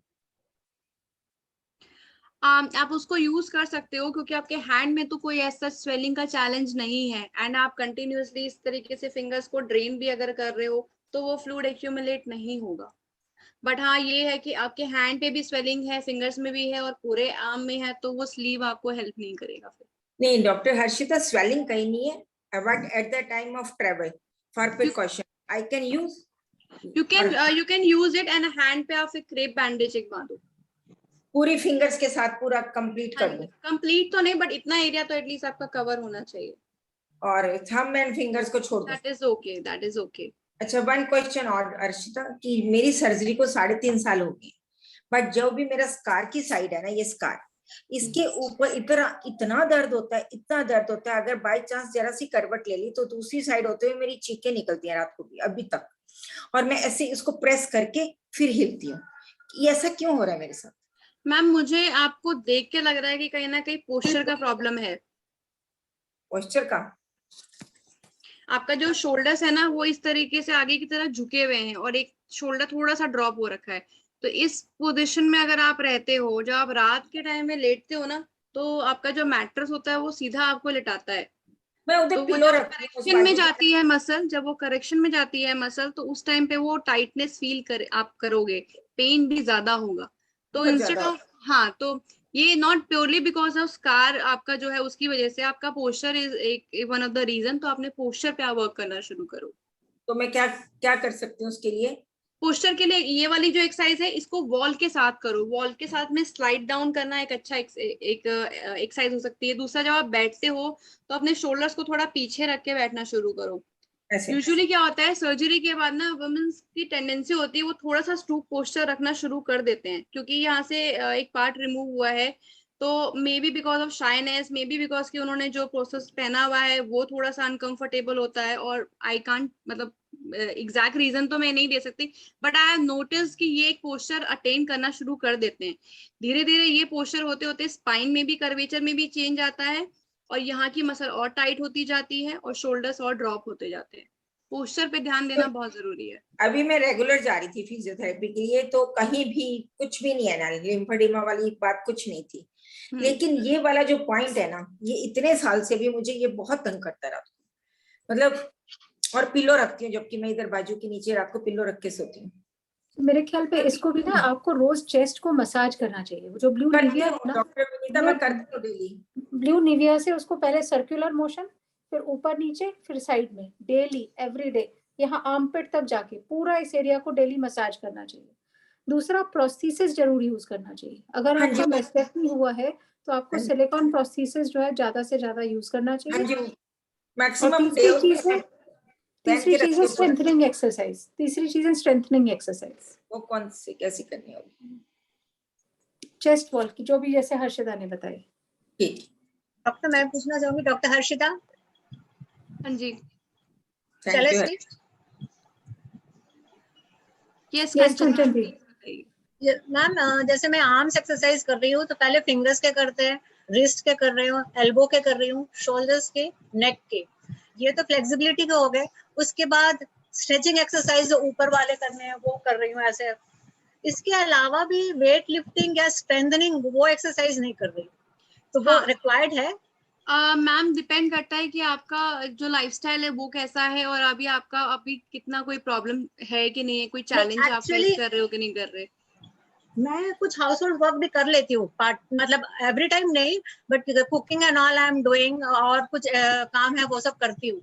आप उसको यूज कर सकते हो क्योंकि आपके हैंड में तो कोई ऐसा स्वेलिंग का चैलेंज नहीं है, एंड आप कंटिन्यूअसली इस तरीके से फिंगर्स को ड्रेन भी अगर कर रहे हो तो वो फ्लूइड एक्यूमुलेट नहीं होगा। बट हाँ ये है कि आपके हैंड पे भी स्वेलिंग है, फिंगर्स में भी है और पूरे आर्म में है, तो वो स्लीव आपको हेल्प नहीं करेगा फिर। नहीं डॉक्टर हर्षिता, स्वेलिंग कहीं नहीं है, but at the time of travel for precaution I can use. You can use it, and hand पे आप एक क्रेप बैंडेज एक बांधो पूरी फिंगर्स के साथ, पूरा कंप्लीट कर दो। कंप्लीट तो नहीं, बट इतना एरिया तो एटलीस्ट आपका कवर होना चाहिए, और थंब एंड फिंगर्स को छोड़ दो। That is okay. अच्छा, वन क्वेश्चन और अर्शिता, कि मेरी सर्जरी को 3.5 साल हो गए, बट जो भी मेरा स्कार की साइड है ना, ये स्कार, इसके ऊपर इतना दर्द होता है, इतना दर्द होता है, अगर बाय चांस जरा सी करवट ले ली तो दूसरी साइड होते हुए मेरी चीखें निकलती हैं रात को भी अभी तक, और मैं ऐसे इसको प्रेस करके फिर हिलती हूँ। ये ऐसा क्यों हो रहा है मेरे साथ? मैम मुझे आपको देख के लग रहा है कि कहीं ना कहीं पोस्चर का प्रॉब्लम है। पोस्चर का? आपका जो शोल्डर्स है ना वो इस तरीके से आगे की तरफ झुके हुए हैं और एक शोल्डर थोड़ा सा ड्रॉप हो रखा है, तो इस पोजीशन में अगर आप रहते हो, जब आप रात के टाइम में लेटते हो ना, तो आपका जो मैट्रेस होता है वो सीधा आपको लिटाता है, मैं उधर तो वो पिलो जब रखती हूँ उस करेक्शन में बाजू पे। जाती है मसल, जब वो करेक्शन में जाती है मसल, तो उस टाइम पे वो टाइटनेस फील कर आप करोगे, पेन भी ज्यादा होगा। तो बहुत इंस्टेड ज्यादा। ऑफ, हाँ, तो ये not purely because of scar आपका जो है उसकी वजह से, आपका पोस्चर इज एक वन ऑफ द रीजन। तो आपने पोस्चर पे वर्क करना शुरू करो। तो मैं क्या क्या कर सकती हूँ उसके लिए? पोस्चर के लिए ये वाली जो एक्सरसाइज है इसको वॉल के साथ करो। वॉल के साथ में स्लाइड डाउन करना एक अच्छा एक्सरसाइज हो सकती है। दूसरा, जब आप बैठते हो तो अपने शोल्डर्स को थोड़ा पीछे रख के बैठना शुरू करो। ऐसे यूजुअली क्या होता है, सर्जरी के बाद ना वुमेन्स की टेंडेंसी होती है वो थोड़ा सा स्टूप पोस्चर रखना शुरू कर देते हैं, क्योंकि यहाँ से एक पार्ट रिमूव हुआ है। तो may be because of shyness, may be because कि उन्होंने जो प्रोसेस पहना हुआ है वो थोड़ा सा अनकंफर्टेबल होता है। और आई कांट, मतलब एग्जैक्ट रीजन तो मैं नहीं दे सकती, बट आई हैव नोटिस कि ये एक पोस्चर अटेन करना शुरू कर देते हैं। धीरे धीरे ये पोस्चर होते होते स्पाइन में भी, कर्वेचर में भी चेंज आता है, और यहाँ की मसल और टाइट होती जाती है, और शोल्डर्स और ड्रॉप होते जाते हैं। पोस्चर पे ध्यान देना बहुत जरूरी है। अभी मैं रेगुलर जा रही थी फिजियोथेरेपी के लिए, तो कहीं भी कुछ भी नहीं है ना, लिम्फेडिमा वाली बात कुछ नहीं थी। लेकिन ये वाला जो पॉइंट है ना, ये इतने साल से भी मुझे ये बहुत तंग करता रहा, मतलब। और पिलो रखती हूँ, जबकि मैं इधर बाजू के नीचे रात को पिलो रख के सोती हूँ। मेरे ख्याल पे इसको भी ना आपको रोज चेस्ट को मसाज करना चाहिए। वो जो ब्लू निविया है ना, डॉक्टर विनीता, मैं करती हूँ डेली। ब्लू निविया से उसको पहले सर्कुलर मोशन, फिर ऊपर नीचे, फिर साइड में, डेली एवरी डे, यहाँ आर्मपिट तक जाके पूरा इस एरिया को डेली मसाज करना चाहिए। दूसरा, प्रोस्थेसिस जरूर यूज करना चाहिए। अगर हाँ आपका जी। मेस्टेक्टमी हुआ है तो आपको सिलिकॉन प्रोस्थेसिस जो है ज्यादा से ज्यादा यूज करना हाँ चाहिए। जी, और मैक्सिमम तीसरी चीज है स्ट्रेंथनिंग एक्सरसाइज। तीसरी चीज है स्ट्रेंथनिंग एक्सरसाइज। वो कौन सी, कैसी करनी होगी? चेस्ट वॉल की, जो भी जैसे हर्षिता ने बताई। ठीक। डॉक्टर, मैं पूछना चाहूंगी, डॉक्टर हर्षिता। हाँ जी। चले स्पीक। यस, मैम, जैसे मैं आर्म्स एक्सरसाइज कर रही हूँ तो पहले फिंगर्स के करते हैं, रिस्ट के कर रही हूँ, एल्बो के कर रही हूँ, शोल्डर्स के, नेक के, ये तो फ्लेक्सिबिलिटी के हो गए। उसके बाद स्ट्रेचिंग एक्सरसाइज जो ऊपर वाले करने हैं वो कर रही हूँ ऐसे। इसके अलावा भी वेट लिफ्टिंग या स्ट्रेंथनिंग वो एक्सरसाइज नहीं कर रही, तो वो रिक्वायर्ड है? मैम, डिपेंड करता है कि आपका जो लाइफस्टाइल है वो कैसा है, और अभी आपका कितना कोई प्रॉब्लम है कि नहीं है, कोई चैलेंज आप फेस कर रहे हो कि नहीं कर रहे। मैं कुछ हाउस होल्ड वर्क भी कर लेती हूँ, पार्ट मतलब एवरी टाइम नहीं, but cooking and all I am doing, और कुछ काम है वो सब करती हूँ।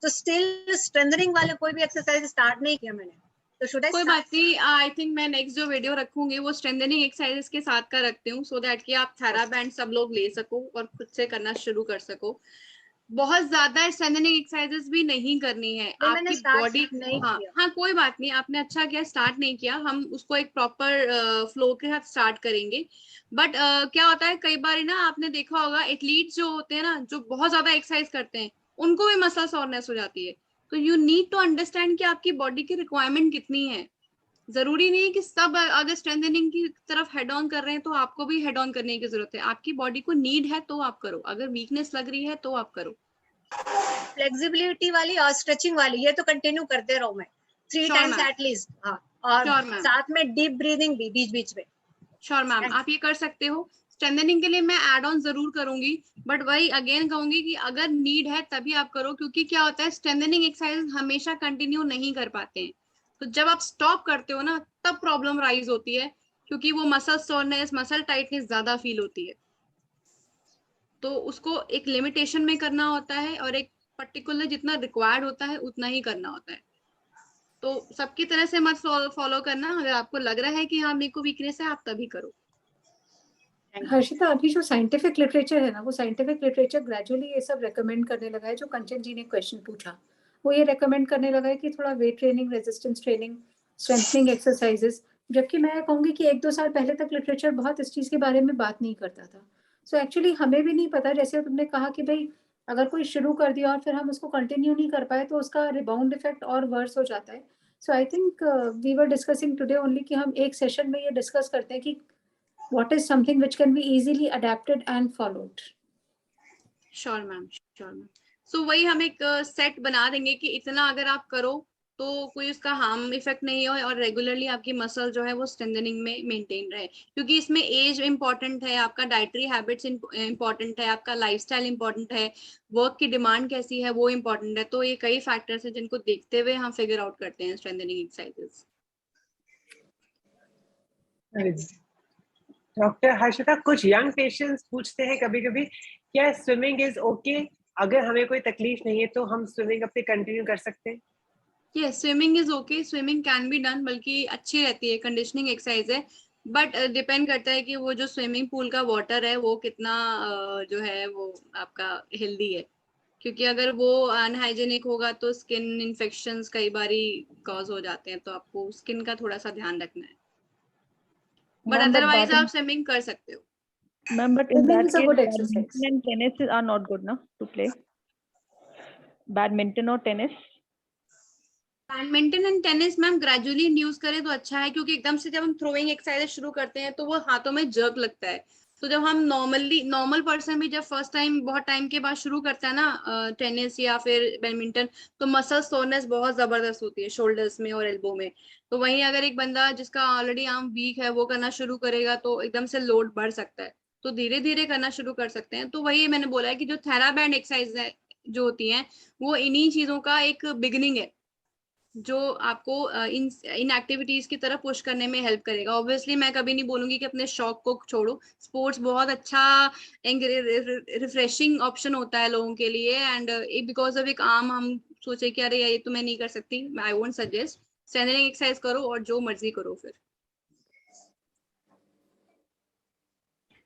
तो स्टिल स्ट्रेंथनिंग वाले कोई भी एक्सरसाइज स्टार्ट नहीं किया मैंने, तो शुड आई? कोई बात नहीं, आई थिंक मैं नेक्स्ट जो वीडियो रखूंगी वो स्ट्रेंथनिंग एक्सरसाइजेस के साथ का रखती हूँ, सो दैट कि आप थेराबैंड सब लोग ले सको और खुद से करना शुरू कर सको। बहुत ज्यादा स्ट्रेंथनिंग एक्सरसाइजेस भी नहीं करनी है आपकी बॉडी। हाँ, कोई बात नहीं, आपने अच्छा किया स्टार्ट नहीं किया, हम उसको एक प्रॉपर फ्लो के साथ स्टार्ट करेंगे। बट क्या होता है कई बार ना, आपने देखा होगा एथलीट्स जो होते हैं ना, जो बहुत ज्यादा एक्सरसाइज करते हैं, उनको भी मसल सोरनेस हो जाती है। तो यू नीड टू अंडरस्टैंड कि आपकी बॉडी की रिक्वायरमेंट कितनी है। जरूरी नहीं है कि सब अगर स्ट्रेंथनिंग की तरफ हेड ऑन कर रहे हैं तो आपको भी हेड ऑन करने की जरूरत है। आपकी बॉडी को नीड है तो आप करो, अगर वीकनेस लग रही है तो आप करो। फ्लेक्सिबिलिटी वाली और स्ट्रेचिंग वाली ये तो कंटिन्यू करते रहो, मैं 3 टाइम्स एटलीस्ट। हाँ, और साथ में डीप ब्रीदिंग भी बीच बीच में। श्योर मैम, आप ये कर सकते हो। स्ट्रेंथनिंग के लिए मैं ऐड ऑन जरूर करूंगी, बट वही अगेन कहूंगी कि अगर नीड है तभी आप करो, क्योंकि क्या होता है स्ट्रेंथनिंग एक्सरसाइज हमेशा कंटिन्यू नहीं कर पाते हैं। तो जब आप स्टॉप करते हो ना, तब प्रॉब्लम राइज होती है, क्योंकि वो मसल सोरनेस, मसल टाइटनेस ज्यादा फील होती है। तो उसको एक लिमिटेशन में करना होता है, और एक पर्टिकुलर जितना रिक्वायर्ड होता है उतना ही करना होता है। तो सबकी तरह से मत फॉलो करना। अगर आपको लग रहा है कि हाँ मेरे को वीकनेस है, आप तभी करो। हर्षिता, अभी जो साइंटिफिक लिटरेचर है ना, वो साइंटिफिक लिटरेचर ग्रेजुअली ये सब रेकमेंड करने लगा है। जो कंचन जी ने क्वेश्चन पूछा, वो ये रेकमेंड करने लगा है कि थोड़ा weight training, resistance training, strengthening exercises. जबकि मैं कहूंगी कि 1-2 साल पहले तक लिटरेचर बहुत इस चीज के बारे में बात नहीं करता था। सो एक्चुअली हमें भी नहीं पता, जैसे तुमने कहा कि भाई अगर कोई शुरू कर दिया और फिर हम उसको कंटिन्यू नहीं कर पाए तो उसका रिबाउंड इफेक्ट और वर्स हो जाता है। So I think we were discussing today only कि हम एक सेशन में ये डिस्कस करते हैं कि what is something which can be easily adapted and followed. Sure ma'am, sure ma'am. So वही हम एक सेट बना देंगे कि इतना अगर आप करो तो कोई उसका हार्म इफेक्ट नहीं हो और रेगुलरली आपकी मसल जो है वो स्ट्रेंथनिंग में मेंटेन रहे, क्योंकि इसमें एज इंपॉर्टेंट है, आपका डाइटरी हैबिट्स इंपॉर्टेंट है, आपका लाइफस्टाइल इंपॉर्टेंट है, वर्क की डिमांड कैसी है वो इंपॉर्टेंट है। तो ये कई फैक्टर्स हैं जिनको देखते हुए हम फिगर आउट करते हैं स्ट्रेंथनिंग एक्सरसाइजेस। डॉक्टर हर्षिता, कुछ यंग पेशेंट्स पूछते हैं कभी कभी, क्या स्विमिंग इज ओके? अगर हमें कोई तकलीफ नहीं है तो हम स्विमिंग अपने कंटिन्यू कर सकते हैं? Yes, swimming is okay, swimming can be done, बल्कि अच्छी रहती है, कंडीशनिंग एक्सरसाइज है, बट डिपेंड करता है कि वो जो स्विमिंग पूल का वाटर है वो कितना जो है वो आपका हेल्दी है, क्योंकि अगर वो अनहाइजेनिक होगा तो स्किन इन्फेक्शंस कई बारी कॉज हो जाते हैं, तो आपको स्किन का थोड़ा सा ध्यान रखना है, but Ma'am, but otherwise that आप is, स्विमिंग कर सकते हो। ma'am, but in Swimming that is a case, good exercise. badminton and tennis are not good, na, to play. Badminton or tennis? Badminton and tennis ma'am gradually induce करें तो अच्छा है, क्योंकि एकदम से जब हम थ्रोइंग एक्सरसाइज शुरू करते हैं तो वो हाथों में जर्क लगता है। तो जब हम नॉर्मल पर्सन भी जब फर्स्ट टाइम बहुत टाइम के बाद शुरू करता है ना टेनिस या फिर बैडमिंटन, तो मसल सोरनेस बहुत जबरदस्त होती है शोल्डर्स में और एल्बो में। तो वहीं अगर एक बंदा जिसका ऑलरेडी आर्म वीक है वो करना शुरू करेगा तो एकदम से लोड बढ़ सकता है, तो धीरे धीरे करना शुरू कर सकते हैं। तो वही मैंने बोला है कि जो थेराबैंड एक्सरसाइज है जो होती हैं वो इन्हीं चीजों का एक बिगिनिंग है, जो आपको इन एक्टिविटीज की तरफ पुश करने में हेल्प करेगा। ऑब्वियसली मैं कभी नहीं बोलूंगी कि अपने शौक को छोड़ो, स्पोर्ट्स बहुत अच्छा रिफ्रेशिंग ऑप्शन होता है लोगों के लिए, एंड बिकॉज ऑफ एक आम हम सोचे कि अरे ये तो मैं नहीं कर सकती, I won't suggest, strengthening exercise करो और जो मर्जी करो। फिर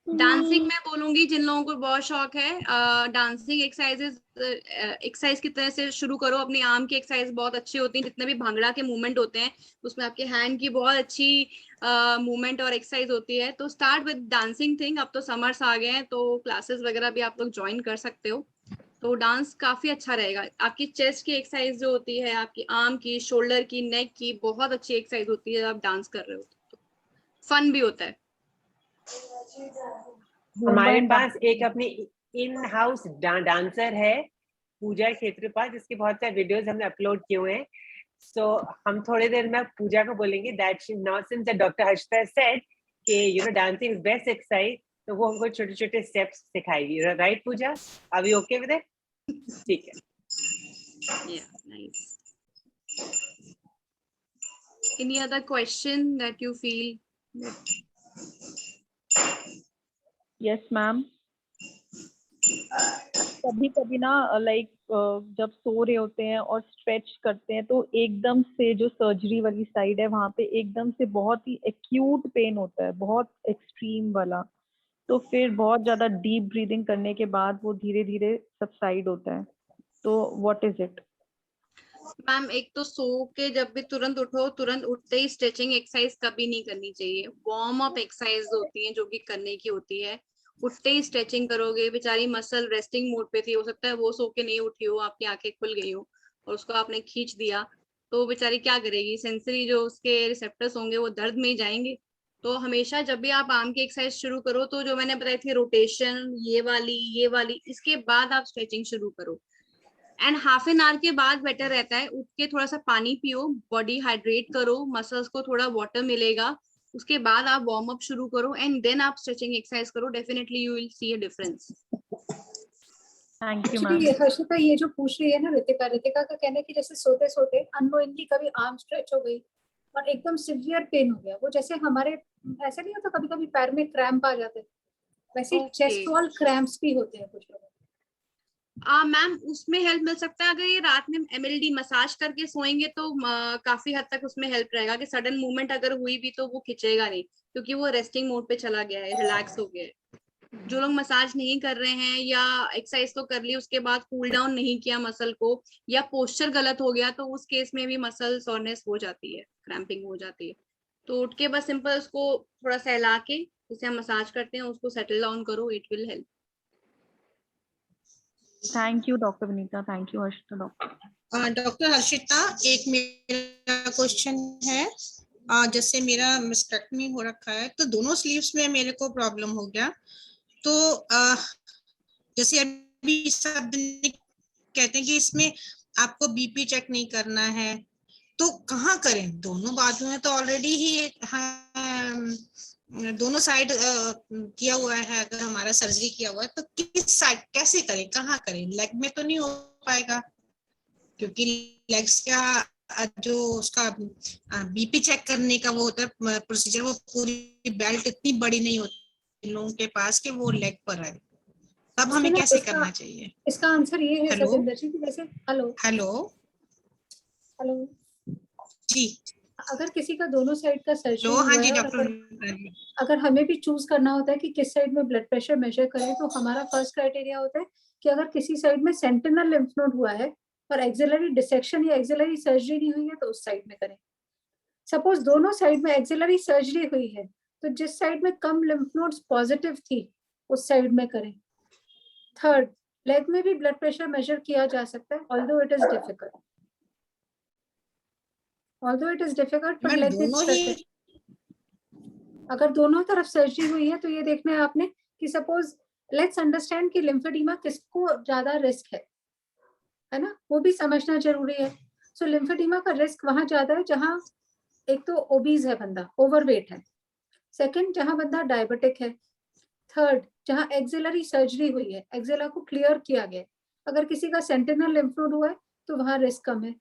डांसिंग मैं बोलूंगी जिन लोगों को बहुत शौक है, डांसिंग एक्सरसाइज की तरह से शुरू करो। अपनी आर्म की एक्सरसाइज बहुत अच्छी होती है, जितने भी भांगड़ा के मूवमेंट होते हैं उसमें आपके हैंड की बहुत अच्छी मूवमेंट और एक्सरसाइज होती है। तो स्टार्ट विद डांसिंग थिंग। अब तो समर्स आ गए हैं तो क्लासेस वगैरह भी आप लोग ज्वाइन कर सकते हो, तो डांस काफी अच्छा रहेगा। आपकी चेस्ट की एक्सरसाइज जो होती है, आपकी आर्म की, शोल्डर की, नेक की बहुत अच्छी एक्सरसाइज होती है जब आप डांस कर रहे हो, तो फन भी होता है। हमारे पास एक अपनी इन हाउस डांसर है पूजा क्षेत्रपाल, जिसके बहुत सारे वीडियोस हमने अपलोड किए हुए हैं। सो हम थोड़ी देर में पूजा को बोलेंगे that now since doctor Harshita said कि you know dancing is best exercise, तो वो हमको छोटे छोटे स्टेप्स सिखाएगी। Right Pooja, are we okay with it? ठीक है। Yeah, nice. Any other question that you feel? Yes, ma'am. कभी कभी ना लाइक जब सो रहे होते हैं और स्ट्रेच करते हैं तो एकदम से जो सर्जरी वाली साइड है वहां पे एकदम से बहुत ही एक्यूट पेन होता है, बहुत एक्सट्रीम वाला। तो फिर बहुत ज्यादा डीप ब्रीदिंग करने के बाद वो धीरे धीरे सबसाइड होता है। तो व्हाट इज इट? मैम एक तो सो के जब भी तुरंत उठो, तुरंत उठते ही स्ट्रेचिंग एक्सरसाइज कभी नहीं करनी चाहिए। वार्म अप एक्सरसाइज होती है जो कि करने की होती है। उठते ही स्ट्रेचिंग करोगे, बेचारी मसल रेस्टिंग मोड पे थी, हो सकता है वो सो के नहीं उठी हो, आपकी आंखें खुल गई हो और उसको आपने खींच दिया, तो बेचारी क्या करेगी? सेंसरी जो उसके रिसेप्टर्स होंगे वो दर्द में ही जाएंगे। तो हमेशा जब भी आप आर्म की एक्सरसाइज शुरू करो तो जो मैंने बताई थी रोटेशन, ये वाली, इसके बाद आप स्ट्रेचिंग शुरू करो। एंड हाफ एन आवर के बाद बेटर रहता है। उठ के थोड़ा सा पानी पियो, बॉडी हाइड्रेट करो, मसल्स को थोड़ा वाटर मिलेगा, उसके बाद आप वार्म अप शुरू करो एंड देन आप स्ट्रेचिंग एक्सरसाइज करो। Definitely you will see a difference. Thank you ma'am. Actually Harshita ये जो पूछ रही है ना रितिका का कहना है कि जैसे सोते सोते अननोइंगली कभी आर्म स्ट्रेच हो गई और एकदम सिवियर पेन हो गया, वो जैसे हमारे ऐसा नहीं होता कभी कभी पैर में क्रैम्प आ जाते हैं, वैसे चेस्ट वॉल क्रैम्प्स भी होते हैं कुछ लोगों। मैम उसमें हेल्प मिल सकता है। अगर ये रात में MLD मसाज करके सोएंगे तो काफी हद तक उसमें हेल्प रहेगा कि सडन मूवमेंट अगर हुई भी तो वो खिंचेगा नहीं, क्योंकि वो रेस्टिंग मोड पे चला गया है, रिलैक्स हो गया है। जो लोग मसाज नहीं कर रहे हैं या एक्सरसाइज तो कर ली उसके बाद कूल डाउन नहीं किया मसल को, या पोस्चर गलत हो गया, तो उस केस में भी मसल सोरनेस हो जाती है, क्रैम्पिंग हो जाती है। तो उठ के बस सिंपल उसको थोड़ा सहला के, जिसे हम मसाज करते हैं, उसको सेटल डाउन करो, it will help. Thank you doctor Vinita, thank you Harshita. Doctor Harshita, एक मेरा क्वेश्चन है। जैसे मेरा मिस्टेक्टमी हो रखा है तो दोनों स्लीव्स में मेरे को प्रॉब्लम हो गया, तो जैसे अभी सब कहते हैं कि इसमें आपको BP चेक नहीं करना है, तो कहाँ करें? दोनों बाजू में तो ऑलरेडी ही दोनों साइड किया हुआ है। अगर हमारा सर्जरी किया हुआ है तो किस साइड कैसे करें, कहाँ करें? लेग में तो नहीं हो पाएगा, क्योंकि लेग्स का जो उसका बीपी चेक करने का वो होता है प्रोसीजर, वो पूरी बेल्ट इतनी बड़ी नहीं होती लोगों के पास कि वो लेग पर आए। तब हमें कैसे करना चाहिए? इसका आंसर ये है सतेंद्र जी कि जैसे हेलो जी, अगर किसी का दोनों साइड का सर्जरी हाँ हुआ जी है, डॉक्टर, अगर हमें भी चूज करना होता है कि किस साइड में ब्लड प्रेशर मेजर करें, तो हमारा फर्स्ट क्राइटेरिया होता है कि अगर किसी साइड में सेंटिनल लिम्फ नोड हुआ है और एक्सिलरी डिसेक्शन या एक्सिलरी सर्जरी नहीं हुई है तो उस साइड में करें। सपोज दोनों साइड में एक्सिलरी सर्जरी हुई है तो जिस साइड में कम लिम्फ नोड्स पॉजिटिव थी उस साइड में करें। थर्ड, लेग में भी ब्लड प्रेशर मेजर किया जा सकता है, although it is difficult but leg में अगर दोनों तरफ सर्जरी हुई है तो ये देखना है आपने कि सपोज लेट्स अंडरस्टैंड कि लिम्फेडिमा किसको ज्यादा रिस्क है ना, वो भी समझना जरूरी है। सो लिम्फेडिमा का रिस्क वहां ज्यादा है जहां एक तो ओबीज है बंदा, ओवरवेट है, सेकंड जहां बंदा डायबिटिक है, थर्ड जहां एक्सिलरी सर्जरी हुई है, एक्सिला को क्लियर किया गया, अगर किसी का सेंटिनल लिम्फ नोड हुआ है तो वहां रिस्क कम है,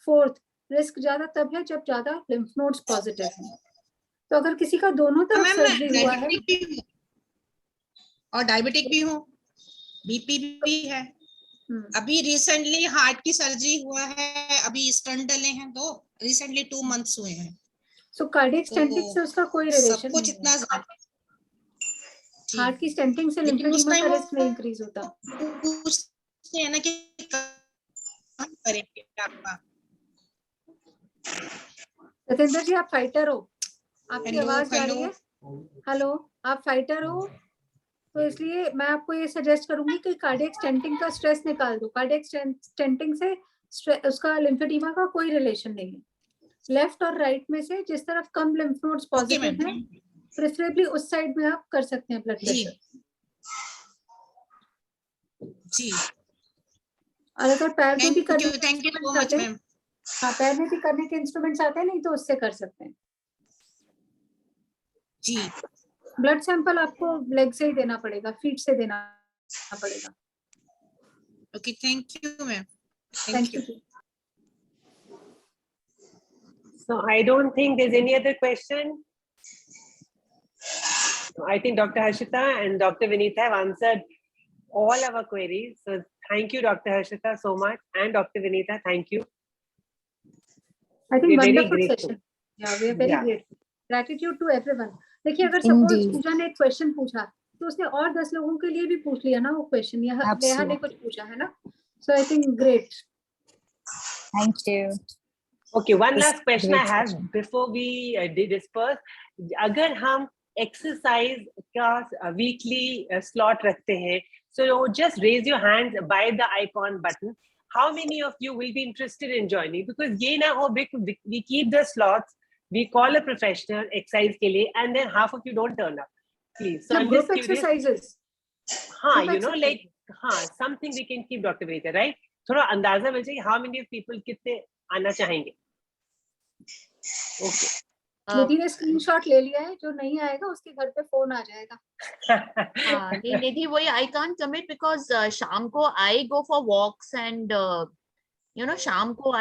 फोर्थ रिस्क ज्यादा तब है जब ज्यादा लिम्फ नोड्स पॉजिटिव हैं। तो अगर किसी का दोनों तरफ सर्जरी हुआ है और डायबिटिक भी हो, बीपी भी है, अभी रिसेंटली हार्ट की सर्जरी हुआ है, अभी स्टंट डले हैं, तो रिसेंटली 2 मंथ्स हुए हैं, सो कार्डियक स्टेंटिंग से उसका कोई रिलेशन नहीं है। हार्ट की स्टेंटिंग से लिम्फेडिमा का रिस्क नहीं इंक्रीज होता। पूछते हैं ना कि करेंगे आपका। सतेंद्र जी आप फाइटर हो, आपकी आवाज जा रही है? हेलो, आप फाइटर हो तो इसलिए मैं आपको ये सजेस्ट करूंगी कि कार्डियक स्टेंटिंग का स्ट्रेस निकाल दो। कार्डियक स्टेंटिंग से उसका लिम्फेडिमा का कोई रिलेशन नहीं है। लेफ्ट और राइट में से जिस तरफ कम लिम्फ नोड्स पॉजिटिव हैं, प्रेफरेबली उस साइड में आप कर सकते हैं ब्लड प्रेशर जी। और अगर पैर में भी करने thank you so much ma'am. हाँ, पैर में भी करने के इंस्ट्रूमेंट्स आते हैं, नहीं तो उससे कर सकते हैं जी। ब्लड सैंपल आपको लेग से ही देना पड़ेगा, फीट से देना पड़ेगा। Okay, thank you ma'am. Thank you. So I don't think there's any other question. I think Dr. Harshita and Dr. Vinita have answered all our queries. So thank you, Dr. Harshita, so much, and Dr. Vinita, thank you. I think We're wonderful very session. Yeah, we are very grateful. Gratitude to everyone. देखिए अगर Indeed. Suppose पूजा ने एक question पूछा तो उसने और 10 लोगों के लिए भी पूछ लिया ना वो क्वेश्चन, या नेहा ने कुछ पूछा है ना, so I think great. Thank you. Okay, one last question I have before we disperse. अगर हम exercise का weekly slot रखते हैं, so just raise your hands by the icon button. How many of you will be interested in joining? Because ये ना हो we keep the slots, we call a professional exercise के लिए, and then half of you don't turn up. Please. So I'm just curious. Exercises. हाँ, you know, like हाँ, something we can keep, Dr. Vinita, right? थोड़ा अंदाजा मिल जाए how many people कितने आना चाहेंगे. Okay. निधि ने स्क्रीनशॉट ले लिया है, जो नहीं आएगा उसके घर पे फोन आ जाएगा। निधि वही I can't commit because शाम को I go for walks and you know शाम को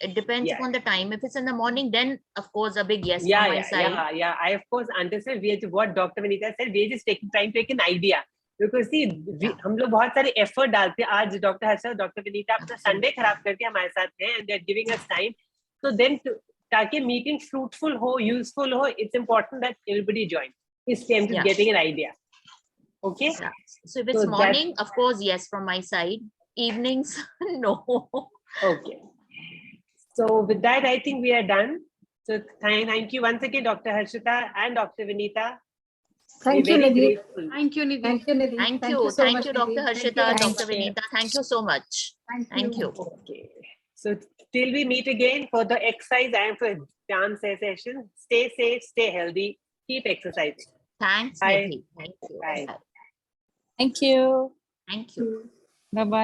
it depends upon the time. If it's in the morning, then of course a big yes from my side. Yeah. I of course understand. We what Dr. Vinita said. We are just taking time to take an idea. Because see, हम लोग बहुत सारे effort डालते हैं. आज Dr. Harshita, Dr. Vinita अपना Sunday खराब करके हमारे साथ हैं, and they're giving us time. So then ताकि meeting fruitful हो, useful हो, it's important that everybody join. इसलिए I'm just getting an idea. Okay. Yeah. So if it's morning, of course yes from my side. Evenings, no. Okay. So with that, I think we are done. So thank you once again, Dr. Harshita and Dr. Vinita. Thank you, Nidhi. Thank you, Nidhi. Thank you, Dr. Harshita, Dr. Vinita. Thank you so much. Thank you. Okay. So till we meet again for the exercise and for dance session, stay safe, stay healthy, keep exercising. Thanks, Bye. Nidhi. Thank you. Bye. Thank you. Thank you. Bye-bye.